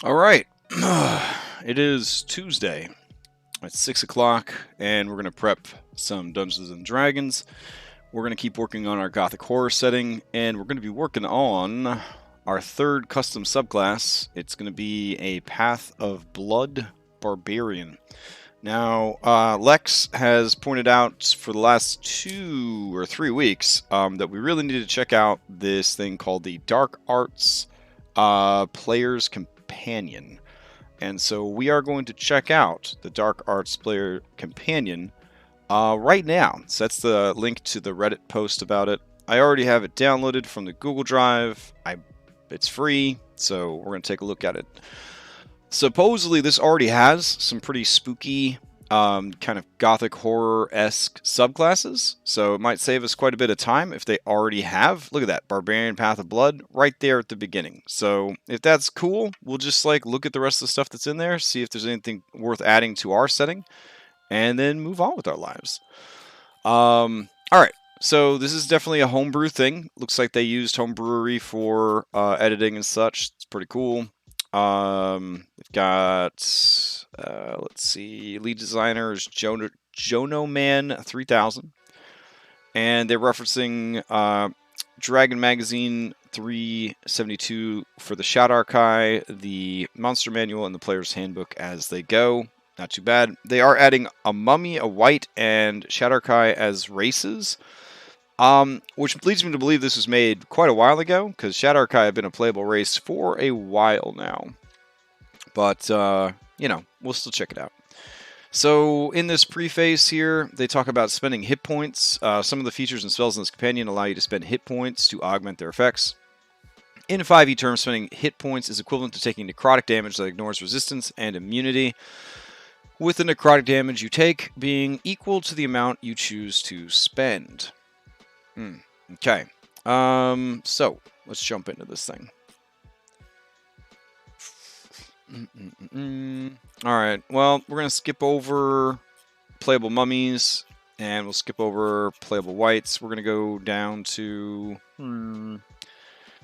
All right. It is Tuesday at 6 o'clock, and we're going to prep some Dungeons and Dragons. We're going to keep working on our Gothic Horror setting, and we're going to be working on our third custom subclass. It's going to be a Path of Blood Barbarian. Now, Lex has pointed out for the last 2 or 3 weeks that we really need to check out this thing called the Dark Arts Player's Companion. And so we are going to check out the Dark Arts Player Companion right now. So that's the link to the Reddit post about it. I already have it downloaded from the Google Drive. It's free, so we're going to take a look at it. Supposedly, this already has some pretty spooky, kind of Gothic Horror-esque subclasses, so it might save us quite a bit of time if they already have. Look at that, Barbarian Path of Blood, right there at the beginning. So if that's cool, we'll just look at the rest of the stuff that's in there, see if there's anything worth adding to our setting, and then move on with our lives. Alright, so this is definitely a homebrew thing. Looks like they used Homebrewery for editing and such. It's pretty cool. They've got, let's see, lead designer is Jonoman 3000, and they're referencing Dragon Magazine 372 for the Shadar-kai, the Monster Manual, and the Player's Handbook as they go. Not too bad. They are adding a Mummy, a Wight, and Shadar-kai as races. Which leads me to believe this was made quite a while ago, because Shadar-kai have been a playable race for a while now. But, we'll still check it out. So, in this preface here, they talk about spending hit points. Some of the features and spells in this companion allow you to spend hit points to augment their effects. In 5e terms, spending hit points is equivalent to taking necrotic damage that ignores resistance and immunity, with the necrotic damage you take being equal to the amount you choose to spend. Okay. So let's jump into this thing. Alright, well, we're going to skip over playable mummies, and we'll skip over playable wights. We're going to go down to...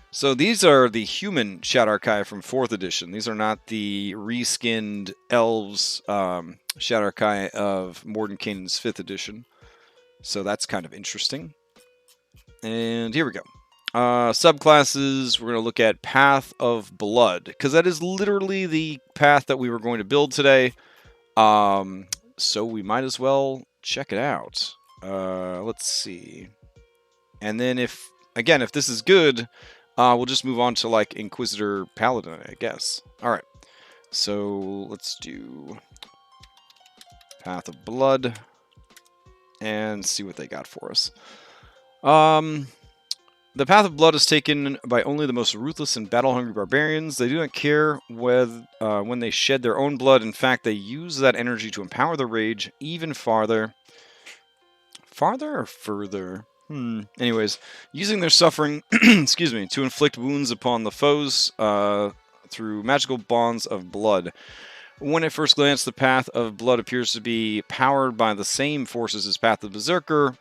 So these are the human Shadar-kai from 4th edition. These are not the reskinned elves Shadar-kai of Mordenkainen's 5th edition. So that's kind of interesting. And here we go. Subclasses, we're going to look at Path of Blood, because that is literally the path that we were going to build today. So we might as well check it out. Let's see. And then if this is good, we'll just move on to Inquisitor Paladin, I guess. Alright. So let's do Path of Blood and see what they got for us. The Path of Blood is taken by only the most ruthless and battle-hungry barbarians. They do not care when they shed their own blood. In fact, they use that energy to empower their rage even farther. Farther or further? Anyways, using their suffering, excuse me, to inflict wounds upon the foes through magical bonds of blood. When at first glance, the Path of Blood appears to be powered by the same forces as Path of Berserker.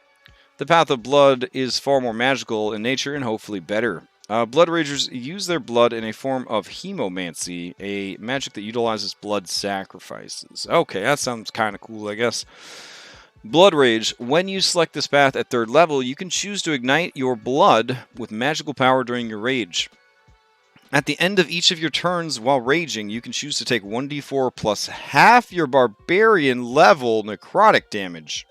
The Path of Blood is far more magical in nature and hopefully better. Blood Ragers use their blood in a form of hemomancy, a magic that utilizes blood sacrifices. Okay, that sounds kind of cool, I guess. Blood Rage. When you select this path at 3rd level, you can choose to ignite your blood with magical power during your rage. At the end of each of your turns while raging, you can choose to take 1d4 plus half your barbarian level necrotic damage.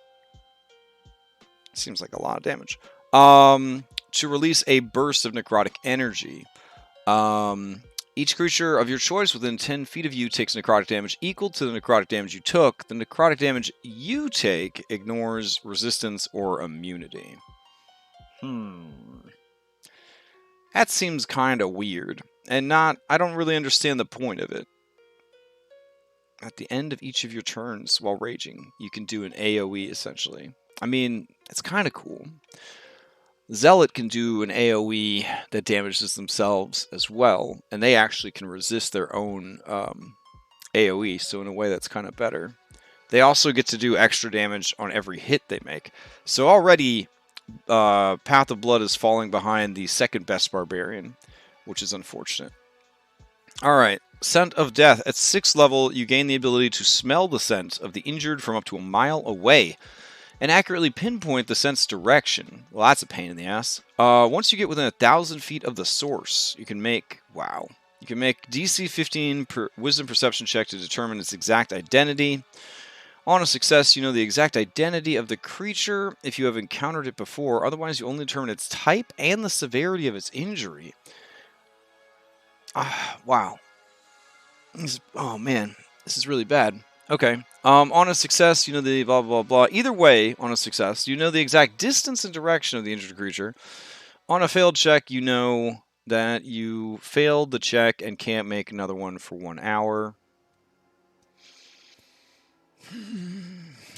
Seems like a lot of damage. To release a burst of necrotic energy. Each creature of your choice within 10 feet of you takes necrotic damage equal to the necrotic damage you took. The necrotic damage you take ignores resistance or immunity. That seems kind of weird. And I don't really understand the point of it. At the end of each of your turns while raging, you can do an AoE essentially. I mean, it's kind of cool. Zealot can do an AoE that damages themselves as well, and they actually can resist their own AoE, so in a way that's kind of better. They also get to do extra damage on every hit they make. So already, Path of Blood is falling behind the second best Barbarian, which is unfortunate. Alright, Scent of Death. At 6th level, you gain the ability to smell the scent of the injured from up to a mile away and accurately pinpoint the scent's direction. Well, that's a pain in the ass. Once you get within 1,000 feet of the source, you can make... Wow. You can make DC 15 Wisdom Perception check to determine its exact identity. On a success, you know the exact identity of the creature if you have encountered it before. Otherwise, you only determine its type and the severity of its injury. Wow. Oh, man. This is really bad. Okay. On a success, you know the blah, blah, blah. Either way, on a success, you know the exact distance and direction of the injured creature. On a failed check, you know that you failed the check and can't make another one for 1 hour.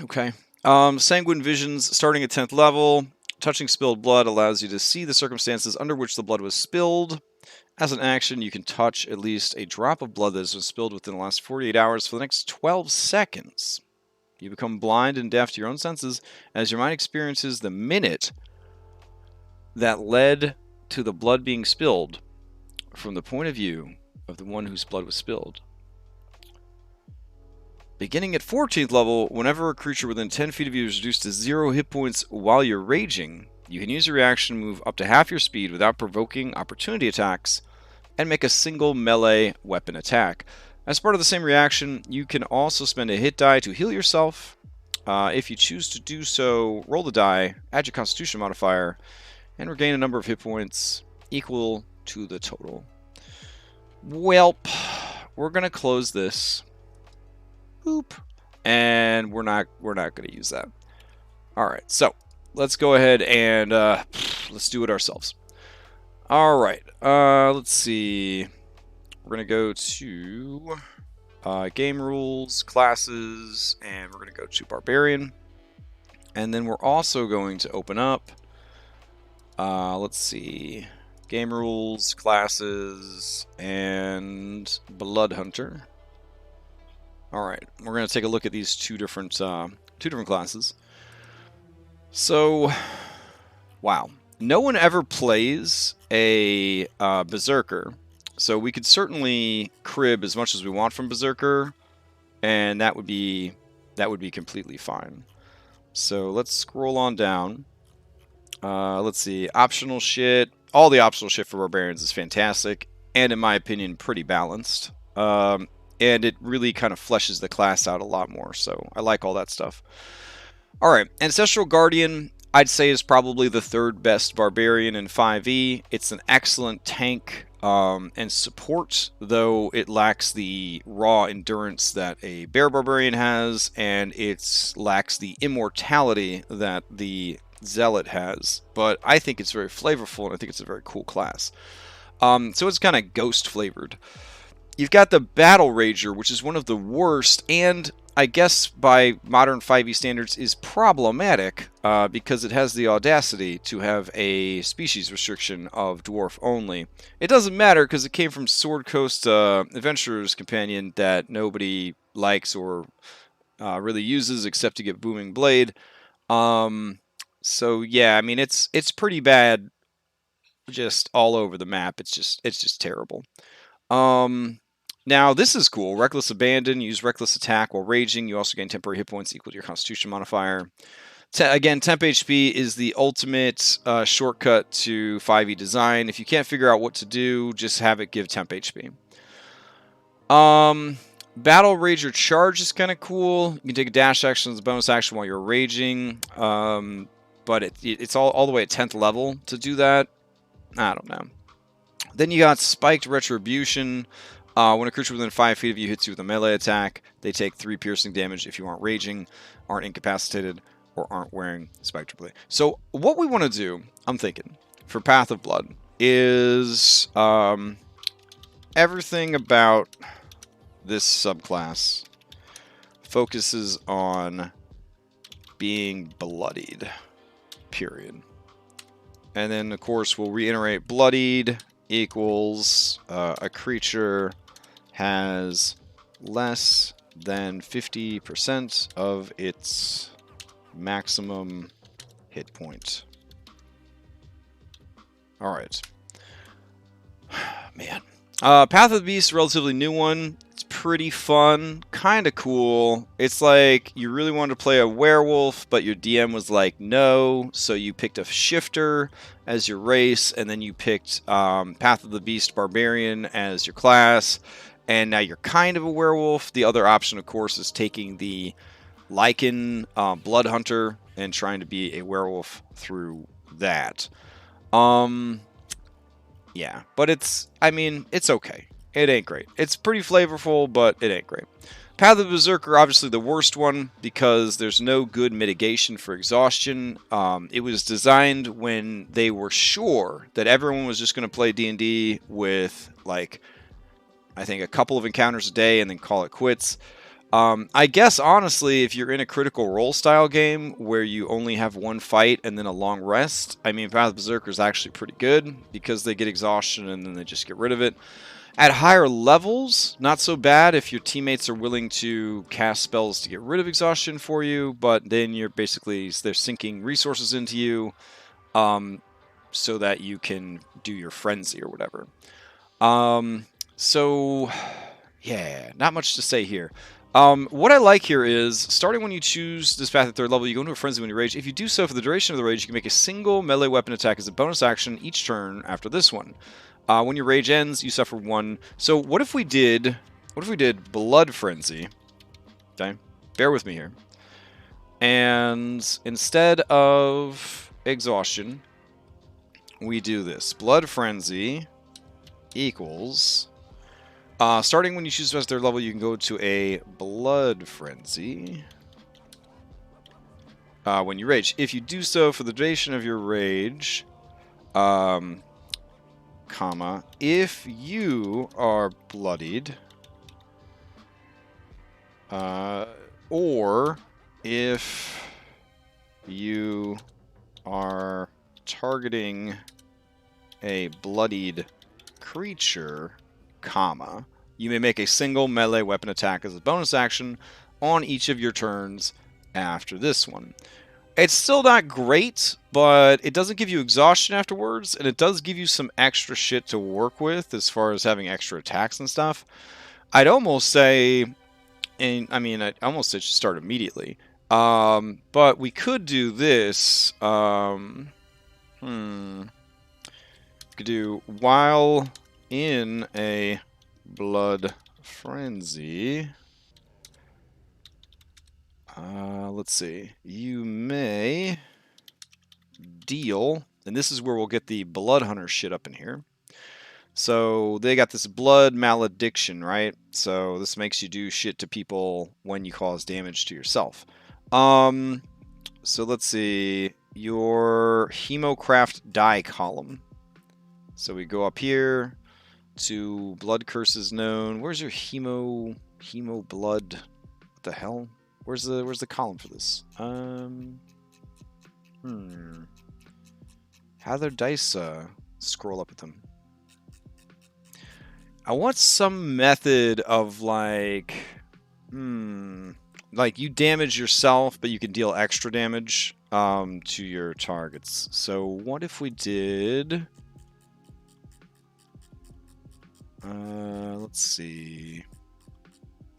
Okay. Sanguine Visions, starting at 10th level. Touching spilled blood allows you to see the circumstances under which the blood was spilled. As an action, you can touch at least a drop of blood that has been spilled within the last 48 hours for the next 12 seconds. You become blind and deaf to your own senses as your mind experiences the minute that led to the blood being spilled from the point of view of the one whose blood was spilled. Beginning at 14th level, whenever a creature within 10 feet of you is reduced to 0 hit points while you're raging, you can use your reaction to move up to half your speed without provoking opportunity attacks and make a single melee weapon attack. As part of the same reaction, you can also spend a hit die to heal yourself. If you choose to do so, roll the die, add your Constitution modifier, and regain a number of hit points equal to the total. Welp, we're gonna close this. Boop. And we're not gonna use that. Alright, so let's go ahead and let's do it ourselves. Alright, let's see. We're going to go to game rules, classes, and we're going to go to Barbarian. And then we're also going to open up, let's see, game rules, classes, and Blood Hunter. Alright, we're going to take a look at these two different classes. So, wow. No one ever plays a Berserker, so we could certainly crib as much as we want from Berserker, and that would be completely fine. So let's scroll on down. Let's see, optional shit. All the optional shit for Barbarians is fantastic, and in my opinion, pretty balanced. And it really kind of fleshes the class out a lot more, so I like all that stuff. Alright, Ancestral Guardian, I'd say, is probably the third best Barbarian in 5e. It's an excellent tank and support, though it lacks the raw endurance that a Bear Barbarian has, and it lacks the immortality that the Zealot has. But I think it's very flavorful, and I think it's a very cool class. So it's kind of ghost-flavored. You've got the Battle Rager, which is one of the worst, and I guess by modern 5e standards is problematic because it has the audacity to have a species restriction of dwarf only. It doesn't matter because it came from Sword Coast Adventurer's Companion that nobody likes or really uses except to get Booming Blade. So yeah, I mean it's pretty bad, just all over the map. It's just terrible. Now, this is cool. Reckless Abandon. Use Reckless Attack while raging. You also gain temporary hit points equal to your Constitution modifier. Again, Temp HP is the ultimate shortcut to 5e design. If you can't figure out what to do, just have it give Temp HP. Battle Rager Charge is kind of cool. You can take a dash action as a bonus action while you're raging. But it's all the way at 10th level to do that. I don't know. Then you got Spiked Retribution. When a creature within 5 feet of you hits you with a melee attack, they take 3 piercing damage if you aren't raging, aren't incapacitated, or aren't wearing Spectre Blade. So what we want to do, I'm thinking, for Path of Blood, is everything about this subclass focuses on being bloodied, period. And then, of course, we'll reiterate bloodied equals a creature has less than 50% of its maximum hit point. Alright. Man. Path of the Beast, relatively new one. It's pretty fun, kind of cool. It's like you really wanted to play a werewolf, but your DM was like, no. So you picked a shifter as your race, and then you picked Path of the Beast Barbarian as your class. And now you're kind of a werewolf. The other option, of course, is taking the Lycan Blood Hunter and trying to be a werewolf through that. Yeah, but it's okay. It ain't great. It's pretty flavorful, but it ain't great. Path of the Berserker, obviously the worst one, because there's no good mitigation for exhaustion. It was designed when they were sure that everyone was just going to play D&D with, like, I think a couple of encounters a day and then call it quits. I guess, honestly, if you're in a critical role style game where you only have one fight and then a long rest, I mean, Path of Berserker is actually pretty good because they get exhaustion and then they just get rid of it. At higher levels, not so bad if your teammates are willing to cast spells to get rid of exhaustion for you, but then you're basically, they're sinking resources into you so that you can do your frenzy or whatever. So, yeah, not much to say here. What I like here is, starting when you choose this path at 3rd level, you go into a frenzy when you rage. If you do so for the duration of the rage, you can make a single melee weapon attack as a bonus action each turn after this one. When your rage ends, you suffer 1. So what if we did Blood Frenzy? Okay, bear with me here. And instead of exhaustion, we do this. Blood Frenzy equals... starting when you choose the 3rd level, you can go to a Blood Frenzy when you rage. If you do so for the duration of your rage, if you are bloodied, or if you are targeting a bloodied creature, you may make a single melee weapon attack as a bonus action on each of your turns after this one. It's still not great, but it doesn't give you exhaustion afterwards, and it does give you some extra shit to work with as far as having extra attacks and stuff. I'd almost say, I'd almost say start immediately. But we could do this. We could do while in a Blood Frenzy. Let's see. You may deal, and this is where we'll get the Blood Hunter shit up in here. So they got this blood malediction, right? So this makes you do shit to people when you cause damage to yourself. So let's see. Your Hemocraft die column. So we go up here to blood curses known. Where's your hemo blood? What the hell? Where's the column for this? How do their dice scroll up with them? I want some method of like you damage yourself, but you can deal extra damage to your targets. So what if we did? Let's see.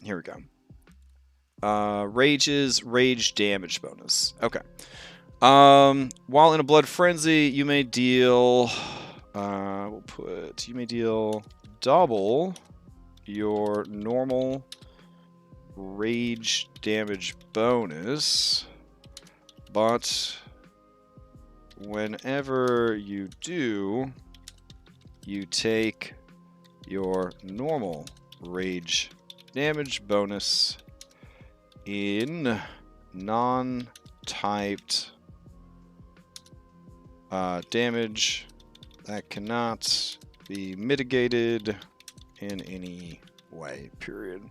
Here we go. Rage damage bonus. Okay. While in a blood frenzy, you may deal. You may deal double your normal rage damage bonus, but whenever you do, you take your normal rage damage bonus in non-typed damage that cannot be mitigated in any way, period.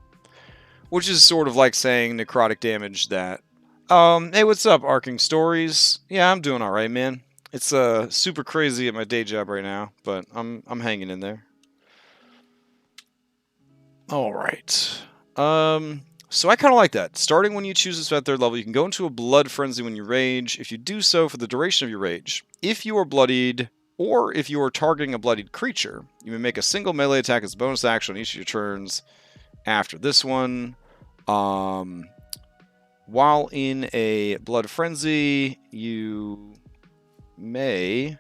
Which is sort of like saying necrotic damage that, hey, what's up, Arcing Stories? Yeah, I'm doing alright, man. It's super crazy at my day job right now, but I'm hanging in there. Alright. So I kind of like that. Starting when you choose this at 3rd level, you can go into a blood frenzy when you rage. If you do so for the duration of your rage, if you are bloodied, Or if you are targeting a bloodied creature, you may make a single melee attack as a bonus action on each of your turns after this one. While in a blood frenzy, you may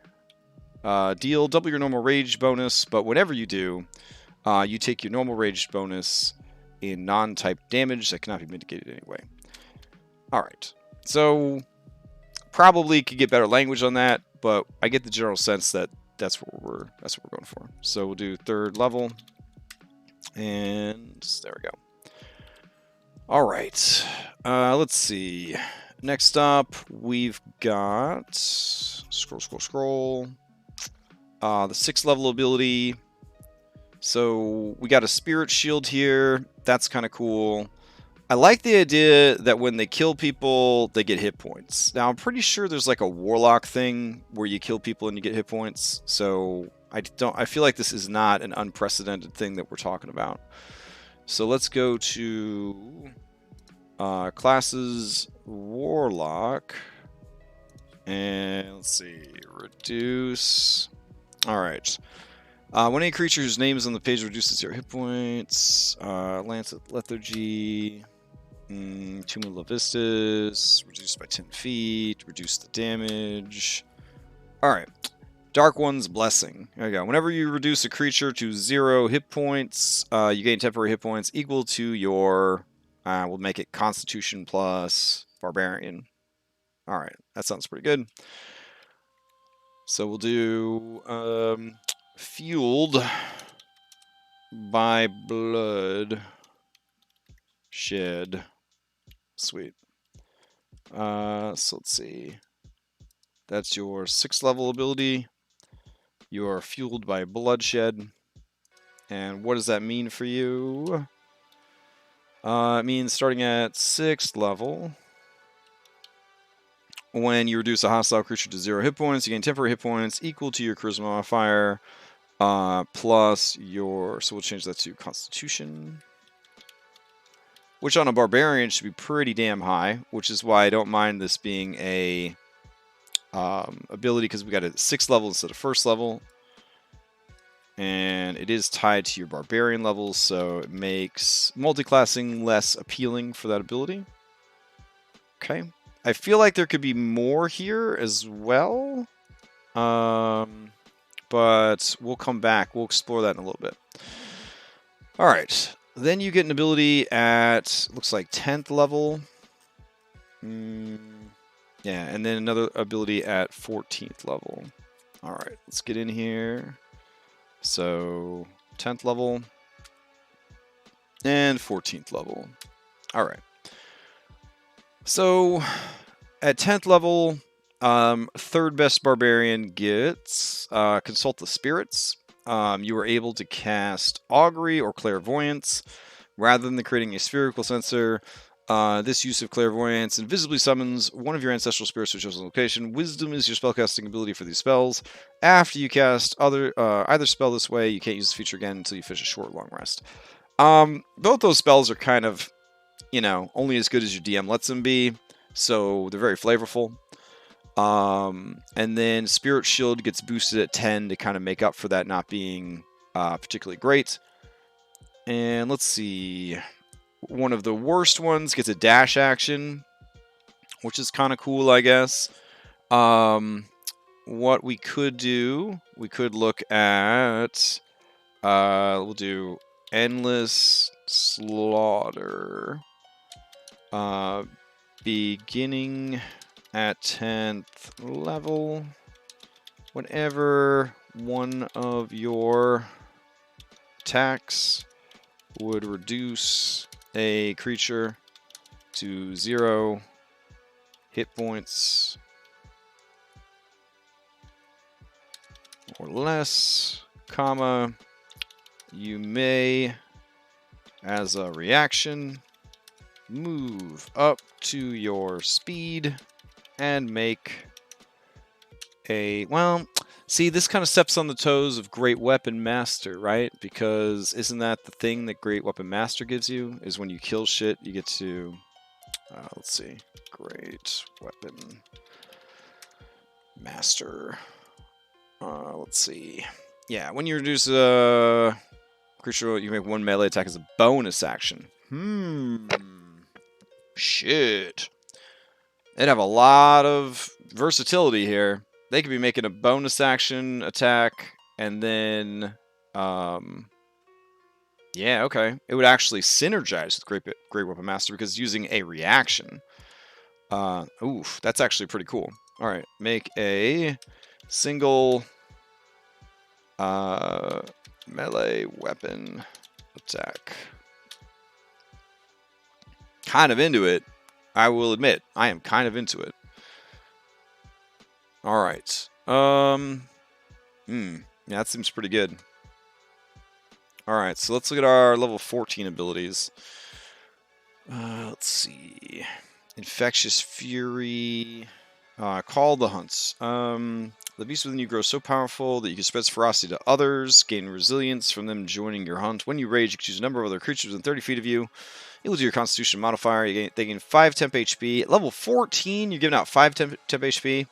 deal double your normal rage bonus, but whenever you do, you take your normal rage bonus in non-type damage that cannot be mitigated anyway. Alright, so probably could get better language on that, but I get the general sense that that's what we're going for. So we'll do 3rd level, and there we go. Alright, let's see. Next up, we've got scroll. The 6th level ability. So we got a spirit shield here. That's kind of cool. I like the idea that when they kill people, they get hit points. Now, I'm pretty sure there's like a Warlock thing where you kill people and you get hit points. So I feel like this is not an unprecedented thing that we're talking about. So let's go to classes Warlock. And let's see, reduce. Alright. When any creature whose name is on the page reduces your hit points, Lance of Lethargy, Tomb of Levistus, reduced by 10 feet, reduce the damage. Alright. Dark One's Blessing. There you go. Whenever you reduce a creature to 0 hit points, you gain temporary hit points equal to your, we'll make it Constitution plus Barbarian. Alright, that sounds pretty good. So we'll do Fueled by Bloodshed. Sweet. So let's see. That's your 6th level ability. You are fueled by Bloodshed. And what does that mean for you? It means starting at 6th level, when you reduce a hostile creature to 0 hit points, you gain temporary hit points equal to your charisma modifier, plus your, so we'll change that to Constitution, which on a barbarian should be pretty damn high, which is why I don't mind this being a ability, because we got a 6th level instead of 1st level, and it is tied to your barbarian levels, so it makes multiclassing less appealing for that ability. Okay. I feel like there could be more here as well, but we'll come back. We'll explore that in a little bit. All right. Then you get an ability at, looks like 10th level. Yeah, and then another ability at 14th level. All right, let's get in here. So 10th level and 14th level. All right. So at 10th level, 3rd best barbarian gets Consult the Spirits. You are able to cast Augury or Clairvoyance. Rather than creating a spherical sensor, this use of Clairvoyance invisibly summons one of your ancestral spirits to a chosen location. Wisdom is your spellcasting ability for these spells. After you cast either spell this way, you can't use this feature again until you finish a short, long rest. Both those spells are kind of, you know, only as good as your DM lets them be, so they're very flavorful. And then Spirit Shield gets boosted at 10 to kind of make up for that not being particularly great. And let's see, one of the worst ones gets a dash action, which is kind of cool, I guess. What we could do, we could look at, we'll do Endless Slaughter. Beginning at 10th level, whenever one of your attacks would reduce a creature to 0 hit points or less, comma, you may, as a reaction, move up to your speed and make a, well, see, this kind of steps on the toes of Great Weapon Master, right? Because isn't that the thing that Great Weapon Master gives you? Is when you kill shit, you get to, let's see, Great Weapon Master. Let's see. Yeah, when you reduce a creature, you make one melee attack as a bonus action. Shit. They'd have a lot of versatility here. They could be making a bonus action attack, and then, yeah, okay. It would actually synergize with Great Weapon Master because it's using a reaction. Oof, that's actually pretty cool. All right, make a single melee weapon attack. Kind of into it. I will admit, I am kind of into it. All right. Yeah, that seems pretty good. All right, so let's look at our level 14 abilities. Let's see. Infectious Fury. Call the Hunts. The beast within you grows so powerful that you can spread its ferocity to others, gain resilience from them joining your hunt. When you rage, you can choose a number of other creatures within 30 feet of you. Equal to your Constitution modifier. They gain 5 temp HP. At level 14, you're giving out 5 temp HP.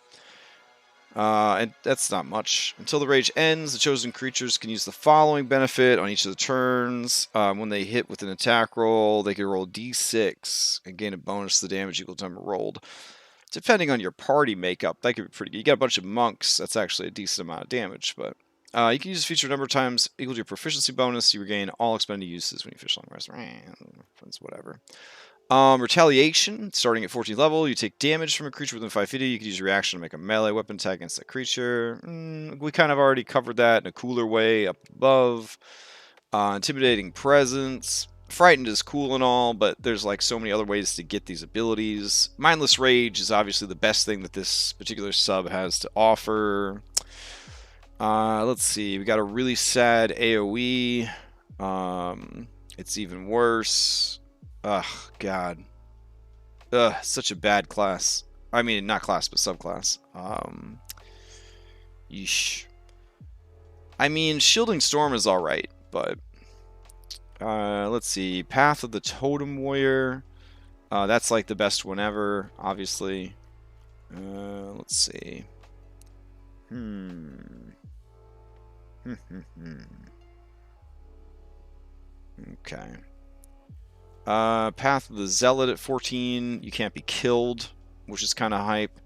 And that's not much. Until the rage ends, the chosen creatures can use the following benefit on each of the turns. When they hit with an attack roll, they can roll d6 and gain a bonus to the damage equal to the time rolled. Depending on your party makeup, that could be pretty good. You got a bunch of monks, that's actually a decent amount of damage, but you can use this feature a number of times equal to your proficiency bonus. You regain all expended uses when you fish long rest. That's whatever. Retaliation, starting at 14th level, you take damage from a creature within 5 feet of you. You can use your reaction to make a melee weapon attack against that creature. We kind of already covered that in a cooler way up above. Intimidating Presence. Frightened is cool and all, but there's like so many other ways to get these abilities. Mindless Rage is obviously the best thing that this particular sub has to offer. Let's see, we got a really sad AoE. It's even worse. Ugh, God. Ugh, such a bad class. I mean, not class, but subclass. Yeesh. I mean, Shielding Storm is alright, but... let's see. Path of the Totem Warrior. That's like the best one ever, obviously. Let's see. Okay. Path of the Zealot at 14. You can't be killed, which is kind of hype.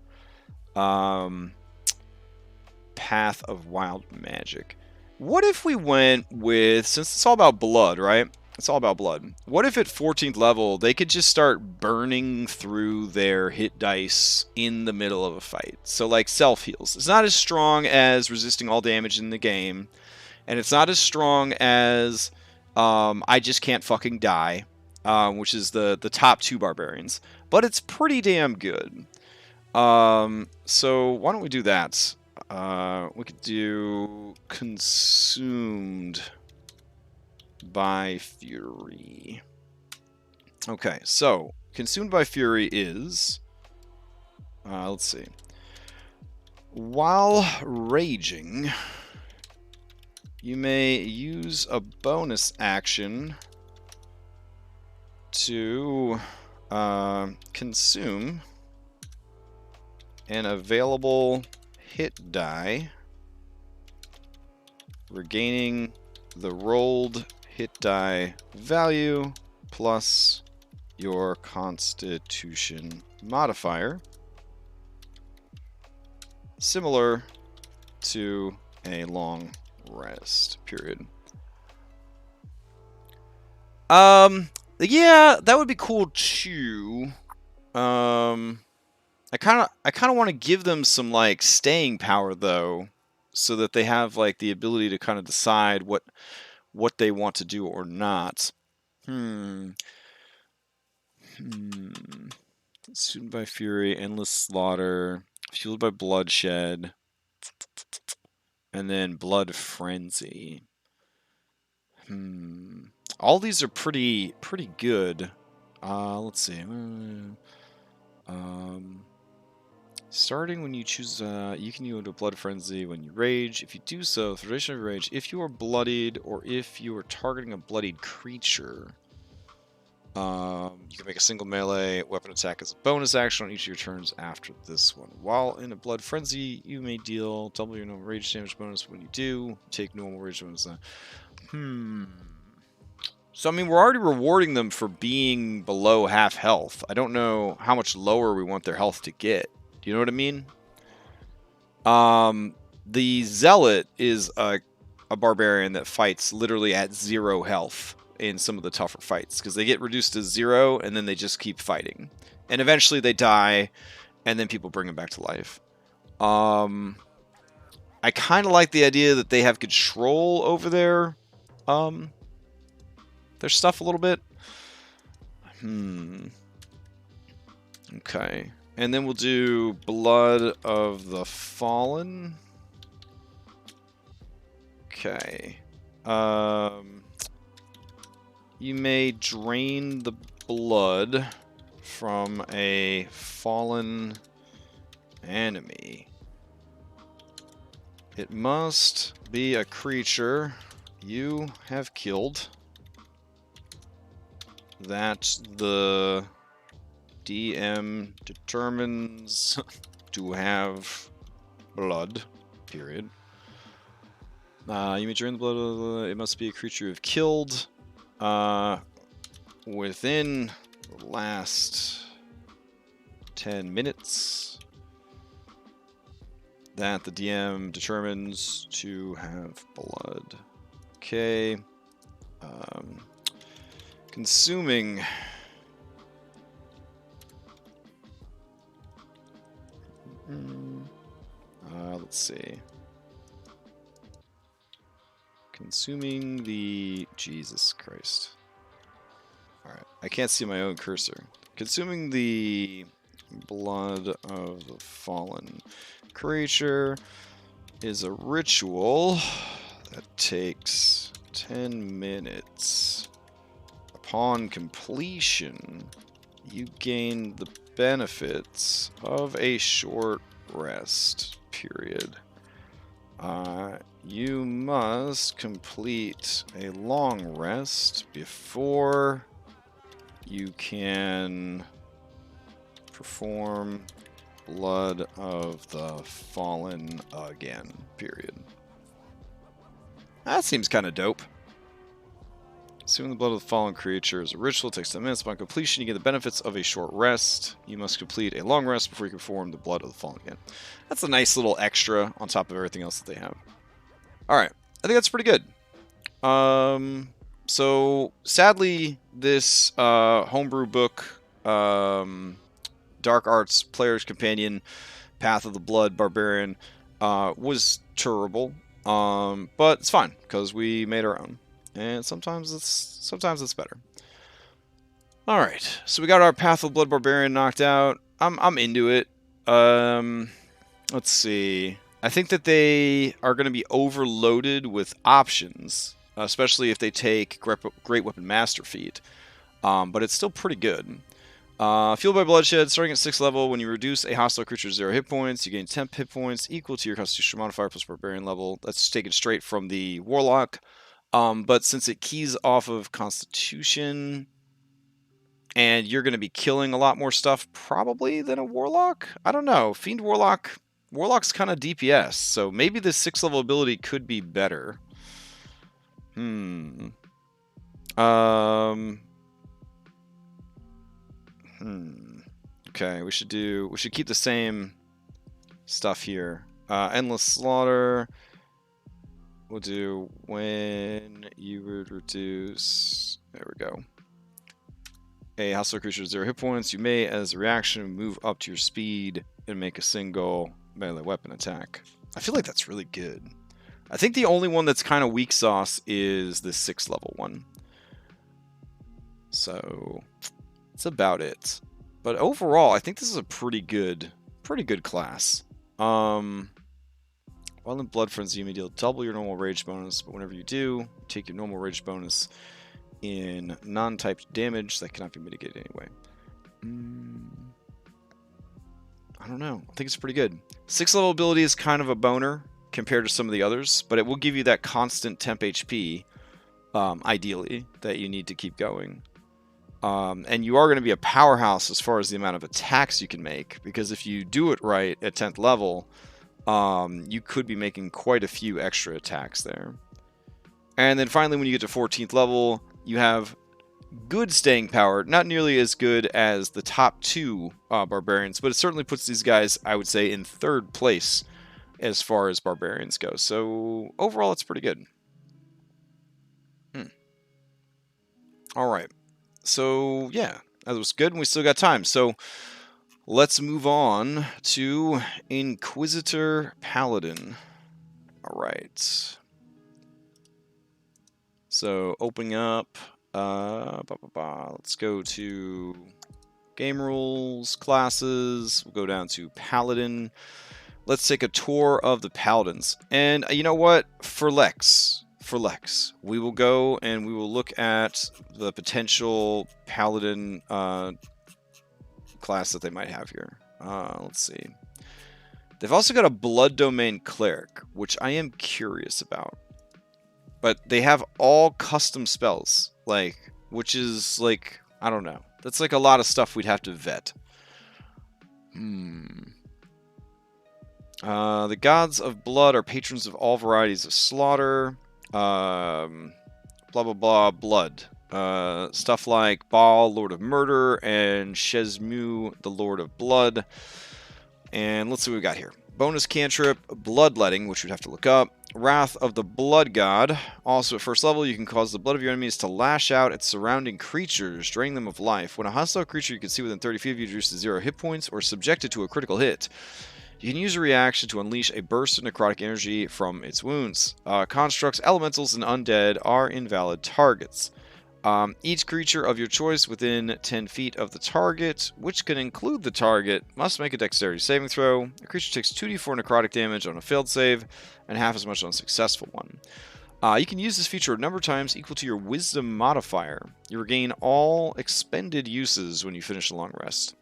Path of Wild Magic. What if we went with, since it's all about blood, right? It's all about blood. What if at 14th level, they could just start burning through their hit dice in the middle of a fight? So like self-heals. It's not as strong as resisting all damage in the game. And it's not as strong as I just can't fucking die. Which is the top 2 barbarians. But it's pretty damn good. So why don't we do that? We could do Consumed by Fury. Okay, so Consumed by Fury is... let's see. While raging, you may use a bonus action to consume an available hit die, regaining the rolled hit die value plus your Constitution modifier, similar to a long rest period. Yeah, that would be cool too. I kind of want to give them some like staying power though, so that they have like the ability to kind of decide what they want to do or not. Consumed by Fury, Endless Slaughter, Fueled by Bloodshed, and then Blood Frenzy. All these are pretty good. Let's see. Starting when you choose, you can use a Blood Frenzy when you rage. If you do so, for the duration of your rage, if you are bloodied or if you are targeting a bloodied creature, You can make a single melee weapon attack as a bonus action on each of your turns after this one. While in a Blood Frenzy, you may deal double your normal rage damage bonus when you do. Take normal rage bonus. So, I mean, we're already rewarding them for being below half health. I don't know how much lower we want their health to get. Do you know what I mean? The Zealot is a barbarian that fights literally at 0 health in some of the tougher fights, because they get reduced to 0 and then they just keep fighting. And eventually they die, and then people bring them back to life. I kind of like the idea that they have control over their stuff a little bit. Okay. And then we'll do Blood of the Fallen. Okay. You may drain the blood from a fallen enemy. It must be a creature you have killed that the DM determines to have blood, period. You may drain the blood of the... It must be a creature you have killed within the last 10 minutes that the DM determines to have blood. Okay. Consuming... let's see. Consuming the... Jesus Christ. Alright, I can't see my own cursor. Consuming the blood of the fallen creature is a ritual that takes 10 minutes. Upon completion, you gain the benefits of a short rest period. You must complete a long rest before you can perform Blood of the Fallen again, period. That seems kind of dope. Consuming the blood of the fallen creature is a ritual. It takes 10 minutes. Upon completion, you get the benefits of a short rest. You must complete a long rest before you can perform the blood of the fallen again. That's a nice little extra on top of everything else that they have. Alright, I think that's pretty good. So, sadly, this homebrew book, Dark Arts Player's Companion, Path of the Blood Barbarian, was terrible. But it's fine, because we made our own. And sometimes it's better. Alright, so we got our Path of Blood Barbarian knocked out. I'm into it. Let's see. I think that they are going to be overloaded with options, especially if they take Great Weapon Master feat. But it's still pretty good. Fueled by Bloodshed, starting at 6th level, when you reduce a hostile creature's 0 hit points, you gain 10 hit points equal to your Constitution modifier plus Barbarian level. That's taken straight from the Warlock. But since it keys off of Constitution, and you're going to be killing a lot more stuff probably than a Warlock? I don't know. Fiend Warlock's kind of DPS, so maybe this 6th level ability could be better. Okay, we should keep the same stuff here. Endless Slaughter. We'll do when you would reduce... There we go. A hostile creature 0 hit points. You may, as a reaction, move up to your speed and make a single melee weapon attack. I feel like that's really good. I think the only one that's kind of weak sauce is the 6th level one. So, that's about it. But overall, I think this is a pretty good class. While in Blood Frenzy, you may deal double your normal rage bonus, but whenever you do, take your normal rage bonus in non-typed damage that cannot be mitigated anyway. I don't know. I think it's pretty good. 6th level ability is kind of a boner compared to some of the others, but it will give you that constant temp HP, ideally, that you need to keep going. And you are going to be a powerhouse as far as the amount of attacks you can make, because if you do it right at 10th level, you could be making quite a few extra attacks there. And then finally, when you get to 14th level, you have good staying power, not nearly as good as the top 2 barbarians, but it certainly puts these guys, I would say, in 3rd place as far as barbarians go. So overall, it's pretty good. Alright, so yeah, that was good, and we still got time. So let's move on to Inquisitor Paladin. Alright. So opening up, let's go to game rules, classes, we'll go down to Paladin. Let's take a tour of the Paladins. And you know what? For Lex, we will go and we will look at the potential Paladin class that they might have here. Let's see. They've also got a Blood Domain Cleric, which I am curious about. But they have all custom spells, which is I don't know. That's a lot of stuff we'd have to vet. The gods of blood are patrons of all varieties of slaughter. Blah blah blah. Blood. Stuff like Baal, Lord of Murder, and Shezmu, the Lord of Blood. And let's see what we got here. Bonus cantrip, Bloodletting, which we'd have to look up. Wrath of the Blood God. Also at 1st level, you can cause the blood of your enemies to lash out at surrounding creatures, draining them of life. When a hostile creature you can see within 30 feet of you reduces 0 hit points or subjected to a critical hit, you can use a reaction to unleash a burst of necrotic energy from its wounds. Constructs, elementals, and undead are invalid targets. Each creature of your choice within 10 feet of the target, which can include the target, must make a dexterity saving throw. The creature takes 2d4 necrotic damage on a failed save, and half as much on a successful one. You can use this feature a number of times equal to your wisdom modifier. You regain all expended uses when you finish a long rest.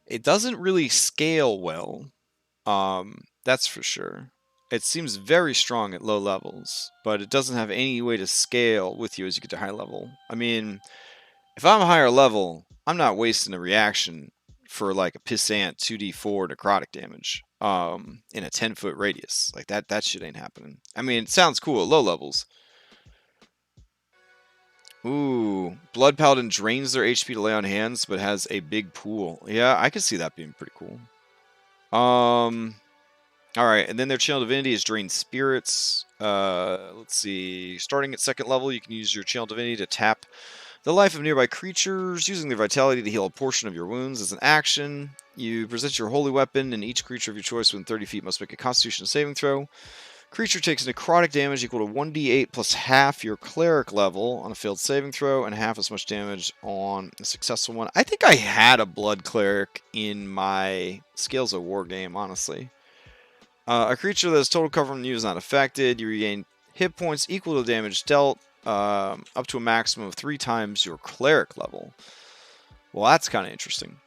It doesn't really scale well. That's for sure. It seems very strong at low levels, but it doesn't have any way to scale with you as you get to high level. I mean, if I'm a higher level, I'm not wasting a reaction for a pissant 2d4 necrotic damage in a 10-foot radius. That shit ain't happening. I mean, it sounds cool at low levels. Ooh, Blood Paladin drains their HP to lay on hands, but has a big pool. Yeah, I could see that being pretty cool. Alright, and then their Channel Divinity is Drain Spirits. Let's see. Starting at 2nd level, you can use your Channel Divinity to tap the life of nearby creatures, using their vitality to heal a portion of your wounds as an action. You present your holy weapon, and each creature of your choice within 30 feet must make a Constitution saving throw. Creature takes necrotic damage equal to 1d8 plus half your cleric level on a failed saving throw, and half as much damage on a successful one. I think I had a Blood Cleric in my Scales of War game, honestly. A creature that has total cover from you is not affected. You regain hit points equal to the damage dealt, up to a maximum of 3 times your cleric level. Well, that's kind of interesting.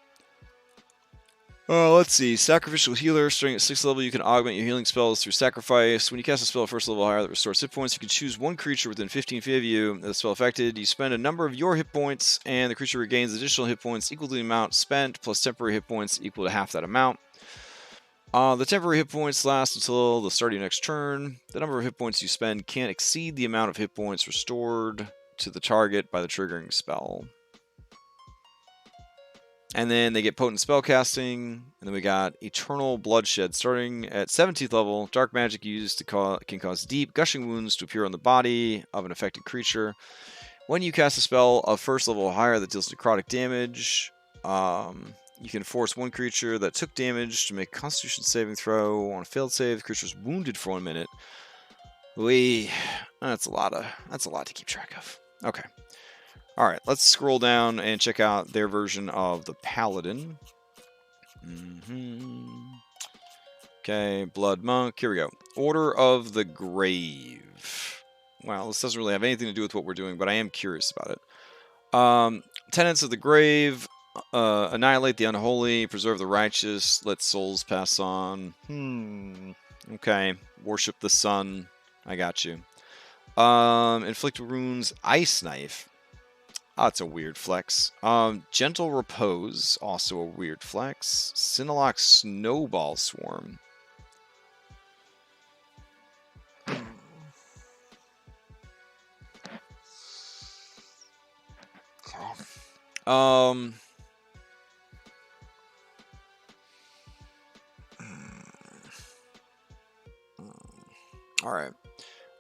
Let's see. Sacrificial Healer. Starting at 6th level, you can augment your healing spells through sacrifice. When you cast a spell at 1st level higher that restores hit points, you can choose one creature within 15 feet of you that the spell affected. You spend a number of your hit points, and the creature regains additional hit points equal to the amount spent, plus temporary hit points equal to half that amount. The temporary hit points last until the start of your next turn. The number of hit points you spend can't exceed the amount of hit points restored to the target by the triggering spell. And then they get potent spellcasting, and then we got Eternal Bloodshed. Starting at 17th level, dark magic used can cause deep, gushing wounds to appear on the body of an affected creature. When you cast a spell of 1st level or higher that deals necrotic damage, you can force one creature that took damage to make a Constitution saving throw. On a failed save, the creature is wounded for 1 minute. That's a lot to keep track of. Okay. Alright, let's scroll down and check out their version of the Paladin. Okay, Blood Monk. Here we go. Order of the Grave. Well, this doesn't really have anything to do with what we're doing, but I am curious about it. Tenants of the Grave. Annihilate the unholy. Preserve the righteous. Let souls pass on. Okay. Worship the sun. I got you. Inflict wounds, ice knife. Oh, that's a weird flex. Gentle repose, also a weird flex. Sinalock snowball swarm. All right.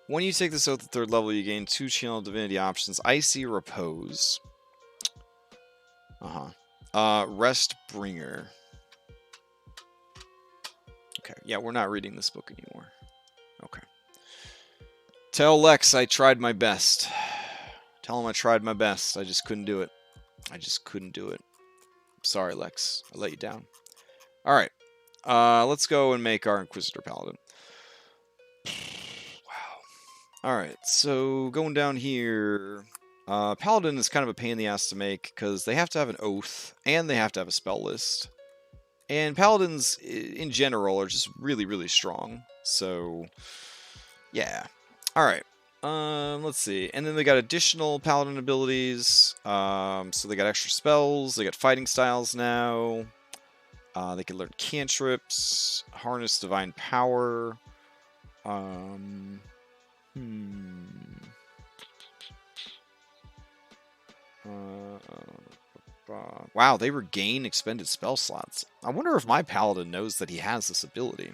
When you take this oath at 3rd level, you gain 2 channel divinity options. Icy repose. Rest bringer. Okay, yeah, we're not reading this book anymore. Okay. Tell Lex I tried my best. Tell him I tried my best. I just couldn't do it. I just couldn't do it. Sorry, Lex. I let you down. Alright. Let's go and make our Inquisitor Paladin. Wow. Alright, so going down here... Paladin is kind of a pain in the ass to make, because they have to have an oath, and they have to have a spell list. And Paladins, in general, are just really, really strong. So, yeah. Alright. Let's see. And then they got additional Paladin abilities. So they got extra spells. They got fighting styles now. They can learn cantrips. Harness divine power. Wow, they regain expended spell slots. I wonder if my Paladin knows that he has this ability.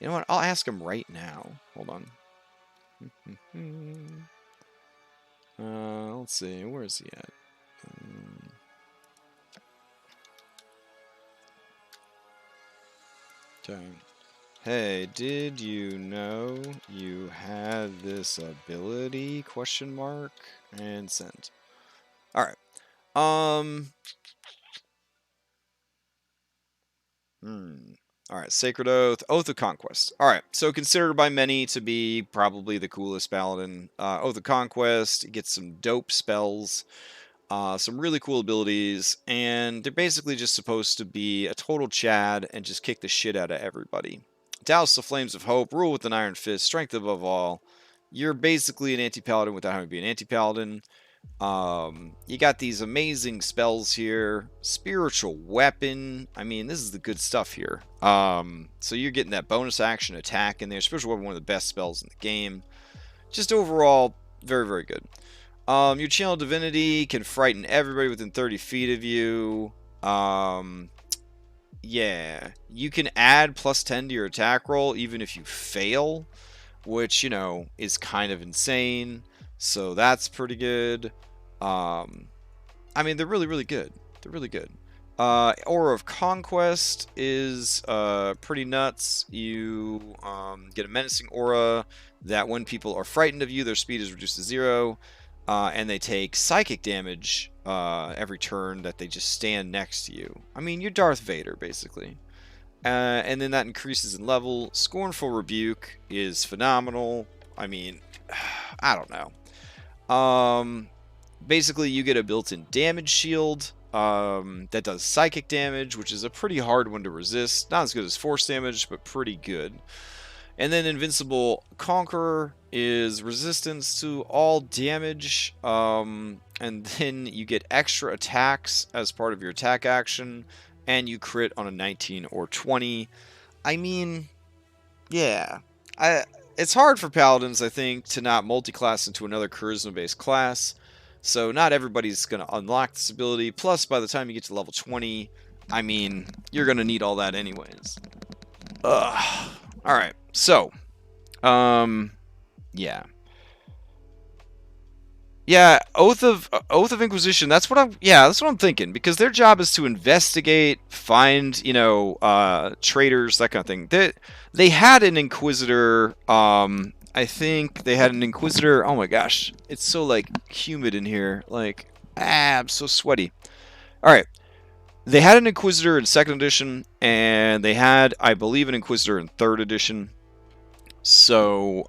You know what? I'll ask him right now. Hold on. Let's see. Where is he at? Hey, did you know you had this ability? Question mark. And send. Alright. Alright, Sacred Oath. Oath of Conquest. Alright, so considered by many to be probably the coolest Paladin. Oath of Conquest, gets some dope spells, some really cool abilities, and they're basically just supposed to be a total Chad and just kick the shit out of everybody. Douse the Flames of Hope, rule with an iron fist, strength above all. You're basically an anti-Paladin without having to be an anti-Paladin. You got these amazing spells here. Spiritual Weapon. I mean, this is the good stuff here. So you're getting that bonus action attack in there. Spiritual Weapon, one of the best spells in the game. Just overall, very, very good. Your Channel Divinity can frighten everybody within 30 feet of you. Yeah. You can add +10 to your attack roll even if you fail, which, you know, is kind of insane. So that's pretty good. I mean, they're really, really good. They're really good. Aura of Conquest is pretty nuts. You get a menacing aura that when people are frightened of you, their speed is reduced to 0. And they take psychic damage every turn that they just stand next to you. I mean, you're Darth Vader, basically. And then that increases in level. Scornful Rebuke is phenomenal. I mean, I don't know. Basically, you get a built-in damage shield that does psychic damage, which is a pretty hard one to resist. Not as good as force damage, but pretty good. And then Invincible Conqueror is resistance to all damage. And then you get extra attacks as part of your attack action. And you crit on a 19 or 20. I mean, yeah. It's hard for Paladins, I think, to not multi-class into another charisma-based class. So not everybody's going to unlock this ability. Plus, by the time you get to level 20, I mean, you're going to need all that anyways. Ugh. Alright, so, yeah. Yeah, Oath of Inquisition, that's what I'm thinking, because their job is to investigate, find, you know, traitors, that kind of thing. They had an Inquisitor, I think they had an Inquisitor, oh my gosh, it's so, like, humid in here, like, I'm so sweaty. Alright, they had an Inquisitor in 2nd edition, and they had, I believe, an Inquisitor in 3rd edition. So,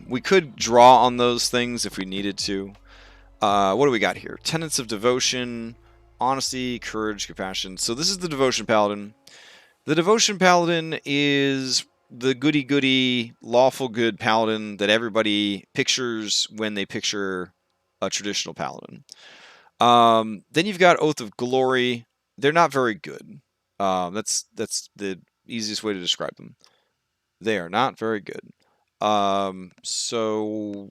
we could draw on those things if we needed to. What do we got here? Tenants of Devotion, Honesty, Courage, Compassion. So this is the Devotion Paladin. The Devotion Paladin is the goody-goody, lawful good paladin that everybody pictures when they picture a traditional paladin. Then you've got Oath of Glory. They're not very good. That's the easiest way to describe them. They are not very good. So